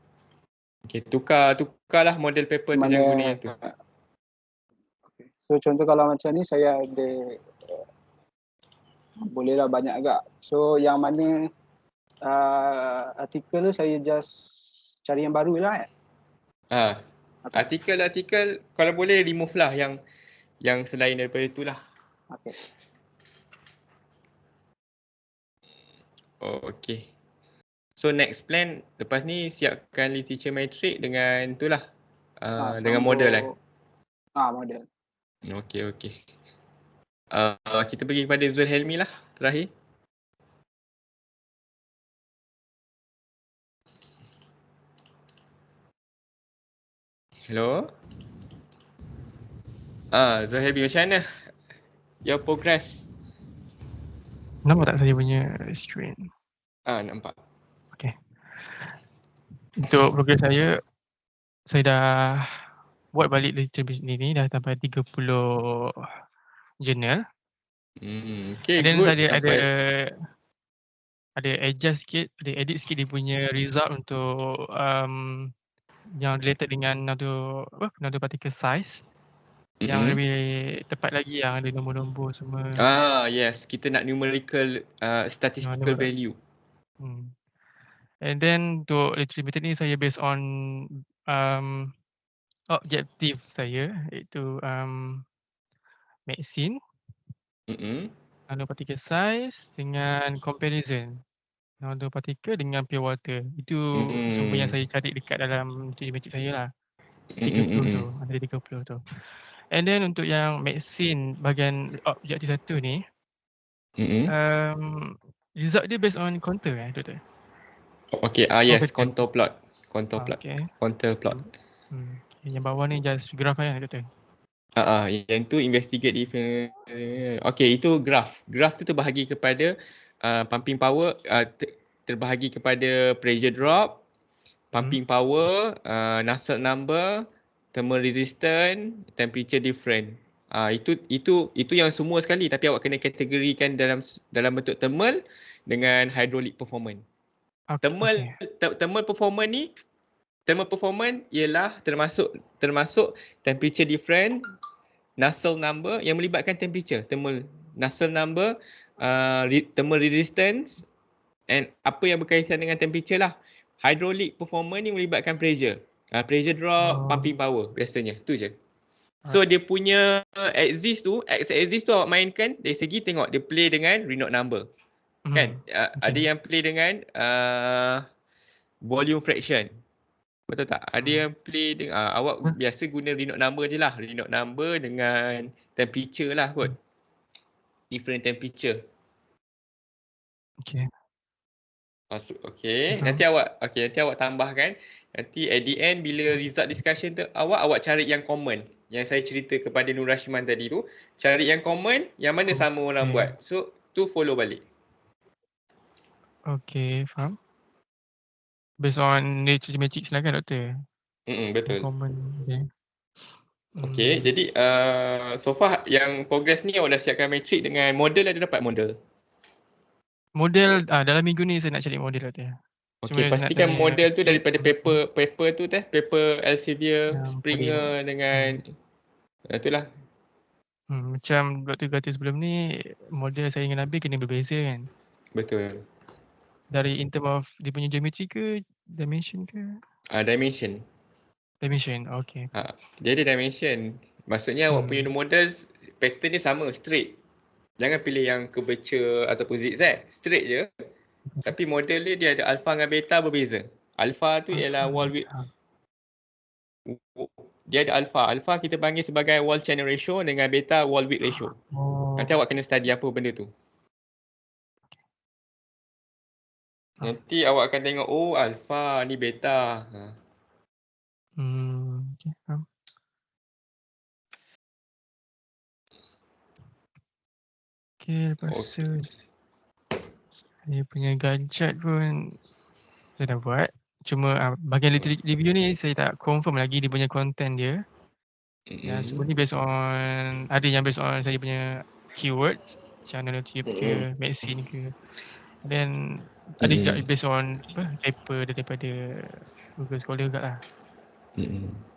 S1: Okey, tukarlah model paper tu, jangan guna yang tu.
S5: So contoh kalau macam ni saya ada bolehlah banyak agak. So yang mana artikel tu saya just cari yang baru lah kan?
S1: Artikel kalau boleh remove lah yang selain daripada itulah. Okey. So next plan lepas ni siapkan literature matrix dengan itulah dengan model kan.
S5: Model.
S1: Okey. Kita pergi kepada Zul Helmi lah terakhir. Hello. Zul Helmi, macam mana your progress?
S6: Nampak tak saya punya screen?
S1: Nampak.
S6: Okay. Untuk progress saya dah buat balik literature ni dah sampai 30 journal.
S1: Okay,
S6: dan
S1: good.
S6: Saya ada adjust sikit, ada edit sikit dia punya result untuk yang related dengan nano particle size. Yang lebih tepat lagi yang ada nombor-nombor semua.
S1: Yes, kita nak numerical statistical value.
S6: And then untuk literature method ni saya based on objektif saya iaitu medicine, nanoparticle size dengan comparison nanoparticle dengan pure water. Itu semua yang saya cari dekat dalam literature method saya lah. 30 tu, ada 30 tu. And then untuk yang medicine bahagian objektif satu ni, result dia based on contour Doktor?
S1: Okay, yes, contour plot. Contour plot.
S6: Okay.
S1: Contour plot.
S6: Yang bawah ni just graph lah Doktor?
S1: Yang tu investigate different. Okay, itu graph. Graph tu terbahagi kepada pumping power, terbahagi kepada pressure drop, pumping power, Nusselt number, thermal resistance, temperature difference. Itu yang semua sekali, tapi awak kena kategorikan dalam bentuk thermal dengan hydraulic performance. Thermal performance ialah termasuk temperature difference, Nusselt number yang melibatkan temperature, thermal Nusselt number, thermal resistance, and apa yang berkaitan dengan temperature lah. Hydraulic performance ni melibatkan pressure. Pressure drop, pumping power biasanya. Tu je. So dia punya axis tu awak mainkan dari segi tengok dia play dengan Reynolds number. Kan? Ada yang play dengan volume fraction. Betul tak? Ada yang play dengan awak biasa guna Reynolds number je lah. Reynolds number dengan temperature lah kot. Different temperature.
S6: Okay.
S1: Nanti awak tambahkan. Nanti at the end bila result discussion tu awak cari yang common. Yang saya cerita kepada Nur Rashman tadi tu, cari yang common, yang mana sama orang buat. So tu follow balik.
S6: Okay, faham. Based on nature matrix lah kan Doktor?
S1: Betul.
S6: Common.
S1: Okay, jadi so far yang progress ni awak dah siapkan matrix dengan model, ada dapat model?
S6: Model dalam minggu ni saya nak cari model Doktor.
S1: Okay, pastikan model tu daripada paper tu paper Elsevier, Springer dengan itulah.
S6: Macam Doktor kata sebelum ni, model saya dengan Nabil kena berbeza kan?
S1: Betul.
S6: Dari in term of dia punya geometri ke, dimension ke?
S1: Dimension.
S6: Dimension, okay.
S1: Dia ada dimension. Maksudnya awak punya model pattern dia sama, straight. Jangan pilih yang curvature ataupun zigzag, straight je. Tapi model dia ada alpha dengan beta berbeza. Alpha tu ialah wall width. Dia ada alpha. Alpha kita panggil sebagai wall channel ratio dengan beta wall width ratio. Nanti awak kena study apa benda tu. Nanti awak akan tengok, alpha ni beta.
S6: Okay, faham. Okay, lepas tu dia punya Gantt chart pun saya dah buat. Cuma bahagian review ni saya tak confirm lagi dia punya content dia. Yang semua ni based on, ada yang based on saya punya keywords, macam nanotube ke, medicine ke. Dan ada juga based on paper daripada Google Scholar juga lah.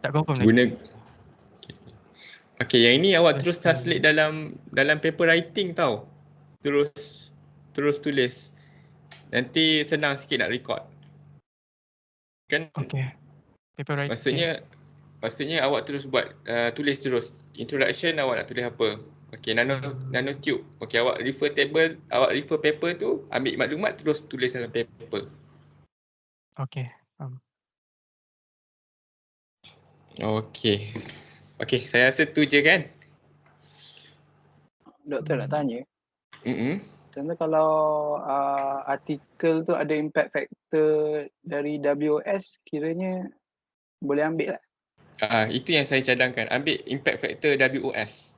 S6: Tak confirm lagi.
S1: Okay, yang ini awak terus translate dalam paper writing tau. Terus tulis. Nanti senang sikit nak record. Kan?
S6: Okay. Paper writing.
S1: Maksudnya awak terus buat, tulis terus. Introduction awak nak tulis apa. Okay, nanotube. Okay, awak refer table, awak refer paper tu, ambil maklumat terus tulis dalam paper.
S6: Okay.
S1: Okay, saya rasa tu je kan?
S5: Doktor nak tanya. Contoh kalau artikel tu ada impact factor dari WOS, kiranya boleh ambil tak?
S1: Itu yang saya cadangkan. Ambil impact factor WOS.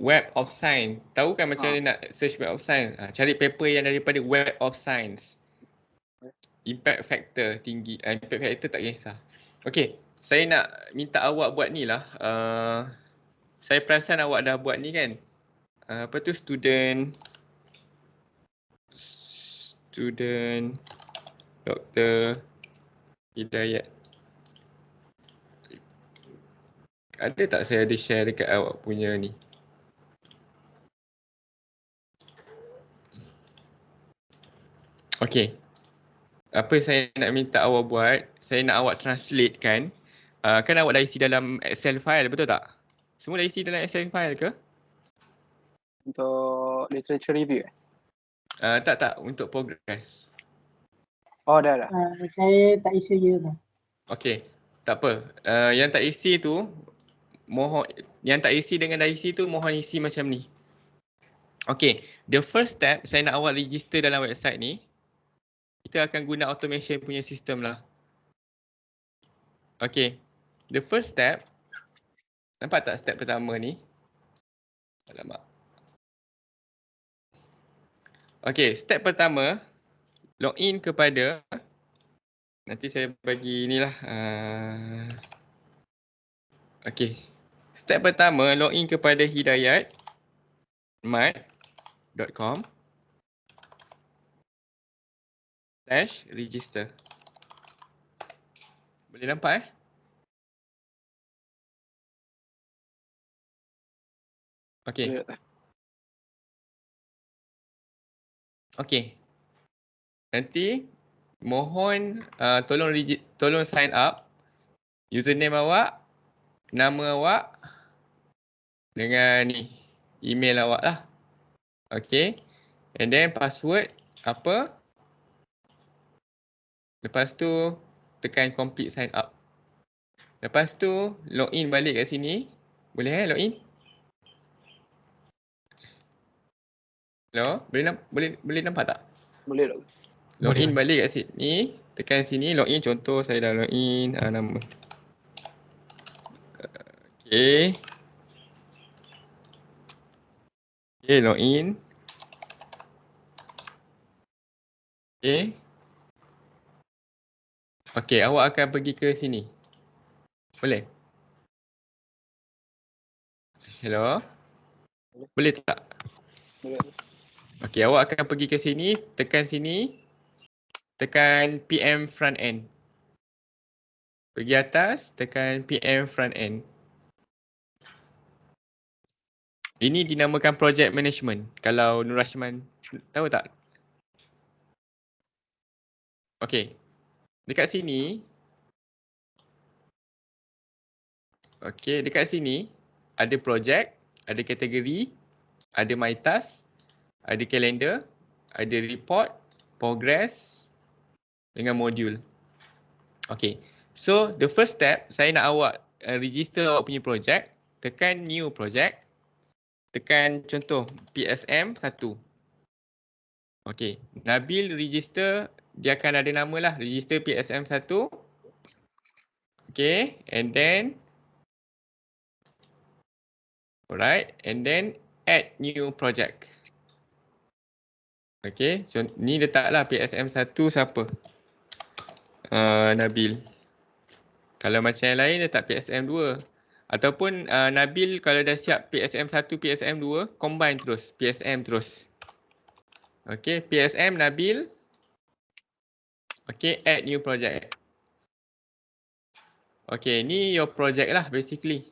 S1: Web of Science. Tahu kan macam mana nak search Web of Science? Cari paper yang daripada Web of Science. Impact factor tinggi. Impact factor tak kisah. Okay, saya nak minta awak buat ni lah. Saya perasan awak dah buat ni kan? Apa tu student Dr. Hidayat. Ada tak saya ada share dekat awak punya ni? Okay. Apa saya nak minta awak buat, saya nak awak translate kan. Kan awak dah isi dalam Excel file, betul tak? Semua dah isi dalam Excel file ke?
S5: Untuk literature review
S1: Tak, untuk progress.
S5: Oh dah.
S4: Saya tak isi je tu.
S1: Okay, tak apa. Yang tak isi tu, yang tak isi dengan dah isi tu mohon isi macam ni. Okay, the first step saya nak awak register dalam website ni. Kita akan guna automation punya sistem lah. Okay, the first step. Nampak tak step pertama ni? Alamak. Okay, step pertama. Login kepada. Nanti saya bagi inilah. Okay. Step pertama, login kepada hidayatmat.com/register. Boleh nampak Okay. Okay. Nanti mohon tolong sign up username awak, nama awak dengan ni email awak lah. Okay. And then password apa? Lepas tu tekan complete sign up. Lepas tu login balik kat sini. Boleh login? Hello? Boleh nampak tak?
S5: Boleh tak?
S1: Login balik kat sini, tekan sini login, contoh saya dah login nama. Okey. Okey, login. Okey. Okey, awak akan pergi ke sini. Boleh? Hello? Boleh tak?
S5: Boleh.
S1: Okey, awak akan pergi ke sini, tekan sini. Tekan PM front end. Pergi atas, tekan PM front end. Ini dinamakan project management. Kalau Nur Rashman tahu tak? Okey. Dekat sini. Okey, dekat sini ada project, ada kategori, ada my task, ada kalender, ada report, progress dengan modul. Okey. So, the first step saya nak awak register awak punya project, tekan new project. Tekan contoh PSM 1. Okey, Nabil register, dia akan ada nama lah, register PSM 1. Okey, and then alright, and then add new project. Okey, so ni letaklah PSM 1 siapa? Nabil. Kalau macam yang lain letak PSM 2. Ataupun Nabil kalau dah siap PSM 1, PSM 2, combine terus, PSM terus. Okey, PSM Nabil. Okey, add new project. Okey, ni your project lah basically.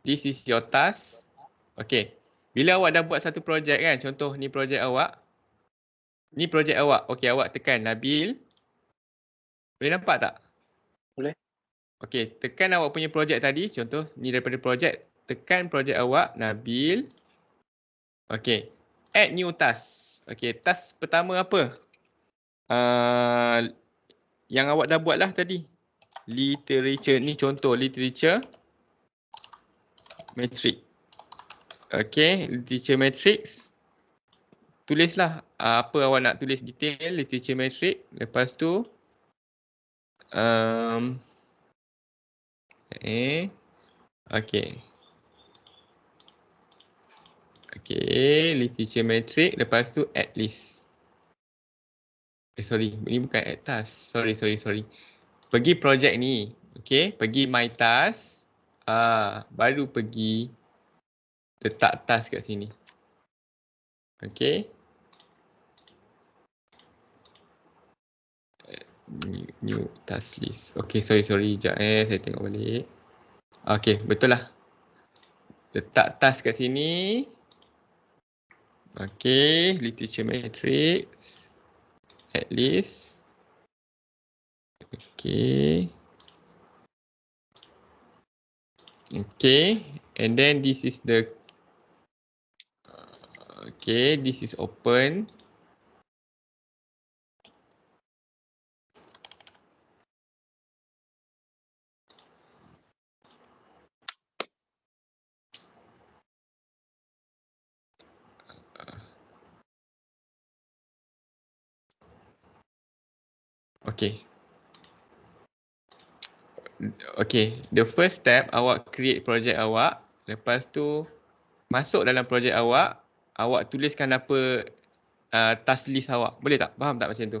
S1: This is your task. Okey, bila awak dah buat satu project kan, contoh ni project awak. Ni project awak. Okey, awak tekan Nabil. Boleh nampak tak?
S5: Boleh.
S1: Okey, tekan awak punya project tadi. Contoh ni daripada project. Tekan project awak, Nabil. Okey, add new task. Okey, task pertama apa? Yang awak dah buat lah tadi. Literature, ni contoh literature matrix. Okey, literature matrix. Tulislah apa awak nak tulis detail literature matrix. Lepas tu okey. Okey, literature matrix, lepas tu add list. Sorry, ini bukan add task. Sorry. Pergi project ni. Okey, pergi my task. Baru pergi letak task kat sini. Okey. New task list. Okey, sorry. Sekejap saya tengok balik. Okey, betul lah. Letak task kat sini. Okey, literature matrix. Add list. Okay. Okay, and then this is the this is open. Okay. Okay, the first step awak create project awak. Lepas tu masuk dalam projek awak, awak tuliskan apa task list awak. Boleh tak? Faham tak macam tu?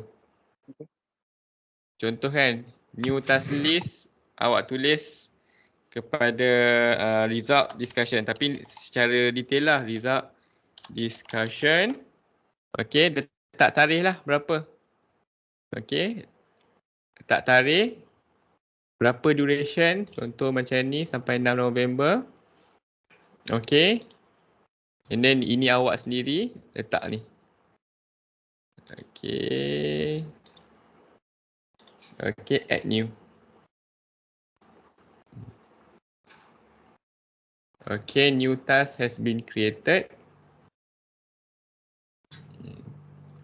S1: Contoh kan, new task list awak tulis kepada result discussion. Tapi secara detail lah, result discussion. Okay, letak tarikh lah berapa. Okay, letak tarikh. Berapa duration, contoh macam ni sampai 6 November. Okay. And then ini awak sendiri letak ni. Okay. Okay, add new. Okay, new task has been created.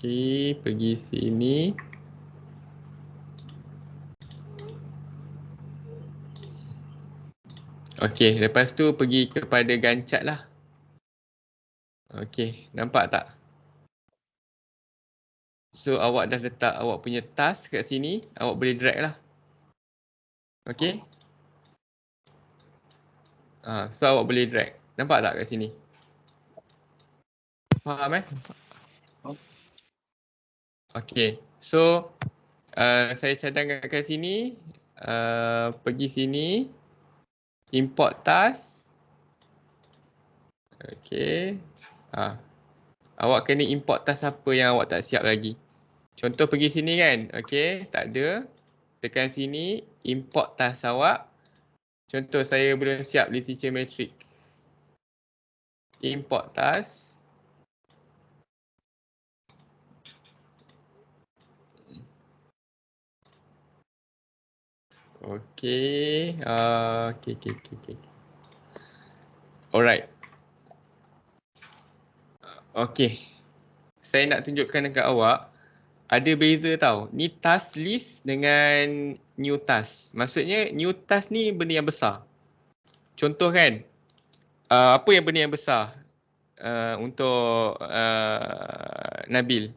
S1: Okay, pergi sini. Okay, lepas tu pergi kepada Gantt chart lah. Okay, nampak tak? So, awak dah letak awak punya task kat sini. Awak boleh drag lah. Okay. So, awak boleh drag. Nampak tak kat sini? Faham Okay, so saya cadangkan kat sini. Pergi sini. Import task. Okay. Awak kena import task apa yang awak tak siap lagi. Contoh pergi sini kan. Okay, tak ada. Tekan sini. Import task awak. Contoh saya belum siap literature matrix. Import task. Okay. Okay. Alright. Okay. Saya nak tunjukkan dekat awak. Ada beza tau. Ni task list dengan new task. Maksudnya new task ni benda yang besar. Contoh kan. Apa yang benda yang besar untuk Nabil?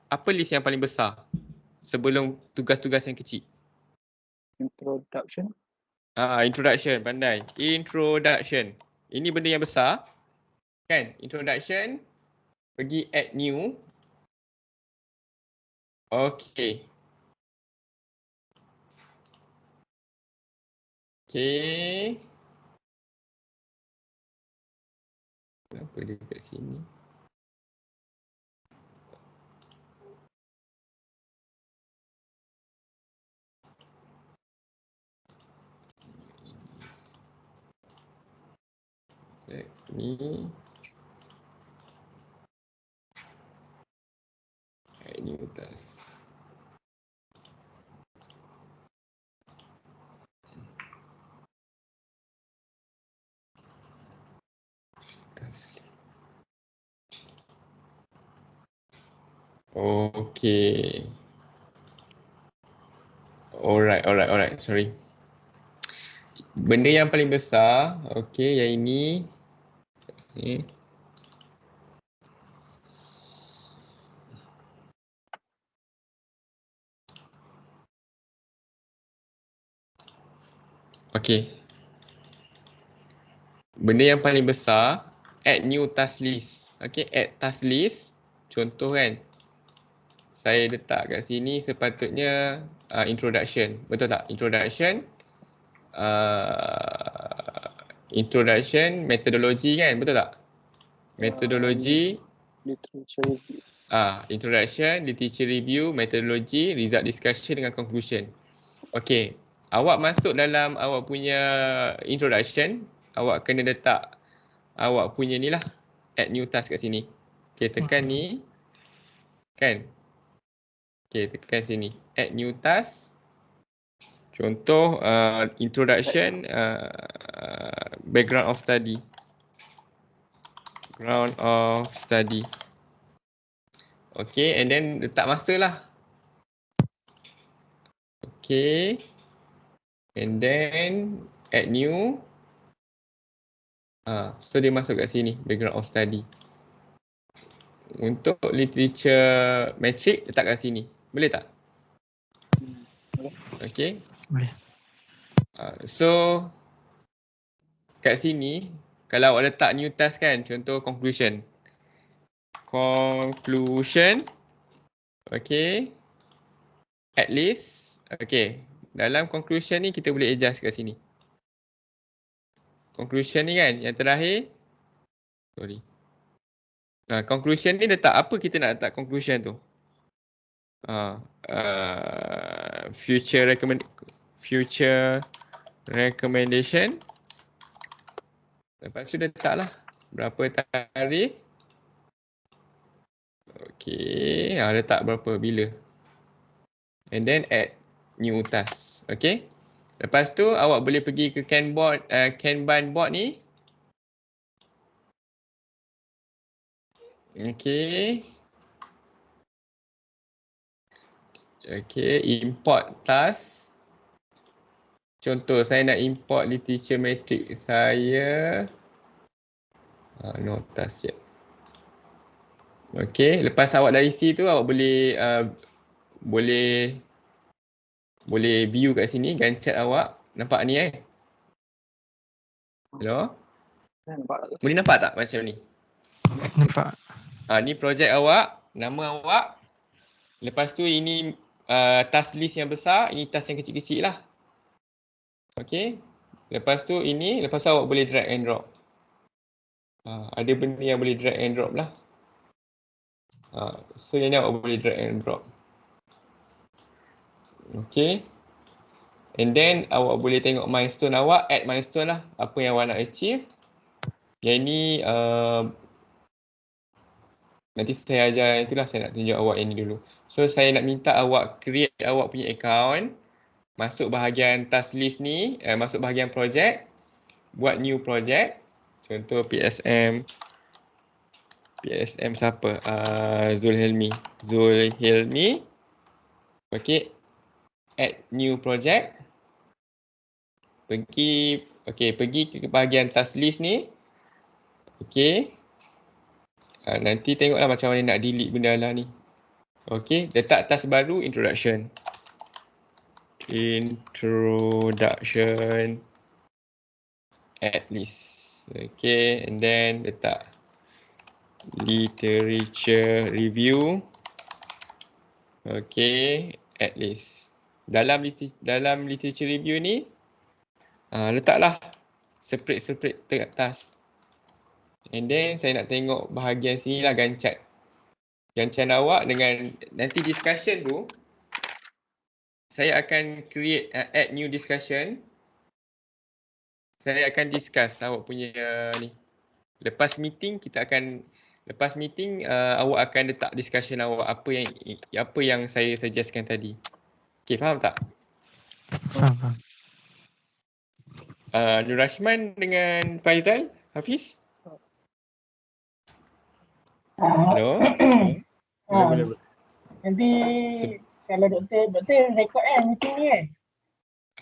S1: Apa list yang paling besar sebelum tugas-tugas yang kecil?
S5: Introduction.
S1: Introduction, pandai. Introduction. Ini benda yang besar. Kan? Introduction. Pergi add new. Okay. Okay. Kenapa dia kat sini? Ni new task. Okay. Alright. Sorry. Benda yang paling besar, okay, yang ini. Okay. Benda yang paling besar, add new task list. Okay, add task list. Contoh kan, saya letak kat sini sepatutnya introduction. Betul tak? Introduction, methodology kan? Betul tak? Methodology.
S5: Literature review.
S1: Introduction, literature review, methodology, result discussion dengan conclusion. Okay. Awak masuk dalam awak punya introduction, awak kena letak awak punya ni lah, add new task kat sini. Okay, tekan ni. Kan? Okay, tekan sini. Add new task. Contoh, introduction, background of study. Background of study. Okay, and then letak masa lah. Okay. And then add new. So dia masuk kat sini, background of study. Untuk literature matrix letak kat sini. Boleh tak? Okay.
S6: Boleh.
S1: So kat sini kalau awak letak new task kan, contoh conclusion. Okay. At least. Okay. Dalam conclusion ni kita boleh adjust kat sini. Conclusion ni kan yang terakhir. Sorry. Conclusion ni letak apa kita nak letak conclusion tu? Future recommendation. Lepas tu letak lah berapa tarikh. Okay, letak berapa, bila. And then add new task. Okay. Lepas tu awak boleh pergi ke Kanban board ni. Okay. Okay, import task. Contoh saya nak import literature matrix saya. No task yet. Okay, lepas awak dah isi tu awak boleh view kat sini Gantt chart awak. Nampak ni Hello? Boleh nampak tak macam ni?
S6: Nampak.
S1: Ni projek awak, nama awak. Lepas tu ini task list yang besar, ini task yang kecil-kecil lah. Okay. Lepas tu lepas tu awak boleh drag and drop. Ada benda yang boleh drag and drop lah. So yang ni awak boleh drag and drop. Okay. And then awak boleh tengok milestone awak, add milestone lah. Apa yang awak nak achieve. Yang ni nanti saya ajar itulah, saya nak tunjuk awak yang ni dulu. So saya nak minta awak create awak punya account. Masuk bahagian task list ni, masuk bahagian project. Buat new project. Contoh PSM siapa? Zulhelmi. Okay. Add new project. Pergi ke bahagian task list ni. Okay. Nanti tengoklah macam mana nak delete benda lah ni. Okay. Letak task baru, introduction. Add list. Okay. And then letak literature review. Okay. Add list. Dalam literature review ni, letaklah separate task. And then saya nak tengok bahagian sini lah Gantt chart. Gantt chart awak dengan nanti discussion tu. Saya akan add new discussion. Saya akan discuss awak punya ni. Lepas meeting awak akan letak discussion awak apa yang saya suggestkan tadi. Okay, faham tak?
S6: Faham.
S1: Nur Rashman dengan Faizal, Hafiz? Hello?
S3: Boleh.
S4: Nanti kalau doktor rekod meeting ni kan?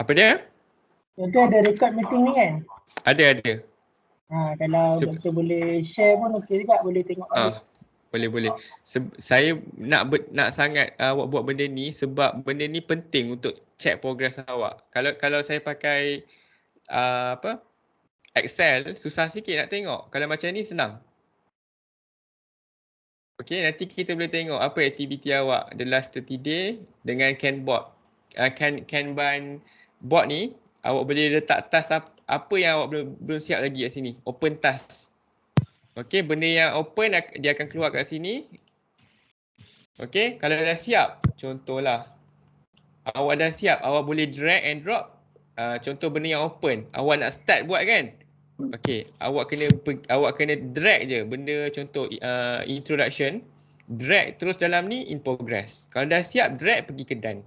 S1: Apa dia?
S4: Doktor ada rekod meeting ni kan?
S1: Ada.
S4: Kalau doktor boleh share pun okey juga, boleh tengok balik.
S1: Boleh. Saya nak sangat awak buat benda ni sebab benda ni penting untuk check progress awak. Kalau saya pakai Excel, susah sikit nak tengok. Kalau macam ni senang. Okay, nanti kita boleh tengok apa aktiviti awak the last 30 day dengan Kanban board ni. Awak boleh letak task apa yang awak belum siap lagi kat sini. Open task. Okay, benda yang open dia akan keluar kat sini. Okay, kalau dah siap, contohlah. Awak dah siap, awak boleh drag and drop. Contoh benda yang open. Awak nak start buat kan? Okay, awak kena drag je benda contoh introduction. Drag terus dalam ni in progress. Kalau dah siap, drag pergi ke done.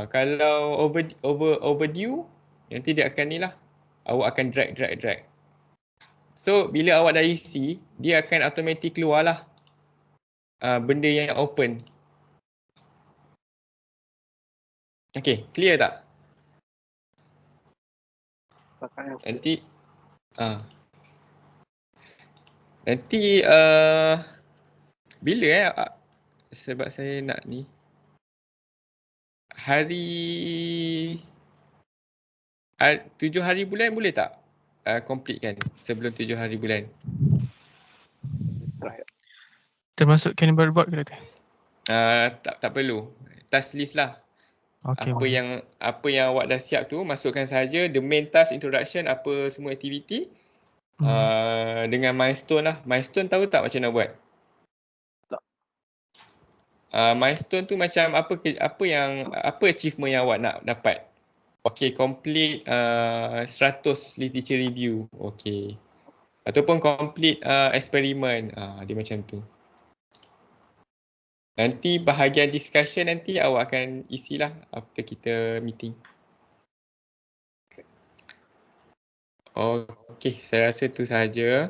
S1: Kalau overdue, nanti dia akan ni lah. Awak akan drag. So, bila awak dah isi, dia akan automatic keluar lah benda yang open. Okay, clear tak? Nanti bila sebab saya nak ni 7 hari bulan boleh tak complete kan sebelum 7 hari bulan?
S6: Termasuk cannibal board ke tu?
S1: Tak perlu. Task list lah.
S6: Okay,
S1: apa yang awak dah siap tu masukkan saja. The main task introduction apa semua aktiviti. Dengan milestone lah. Milestone tahu tak macam nak buat?
S5: Tak.
S1: Milestone tu macam apa achievement yang awak nak dapat. Okay, complete 100 literature review. Okay. Ataupun complete eksperimen. Dia macam tu. Nanti bahagian discussion nanti awak akan isilah after kita meeting. Okay, saya rasa tu sahaja.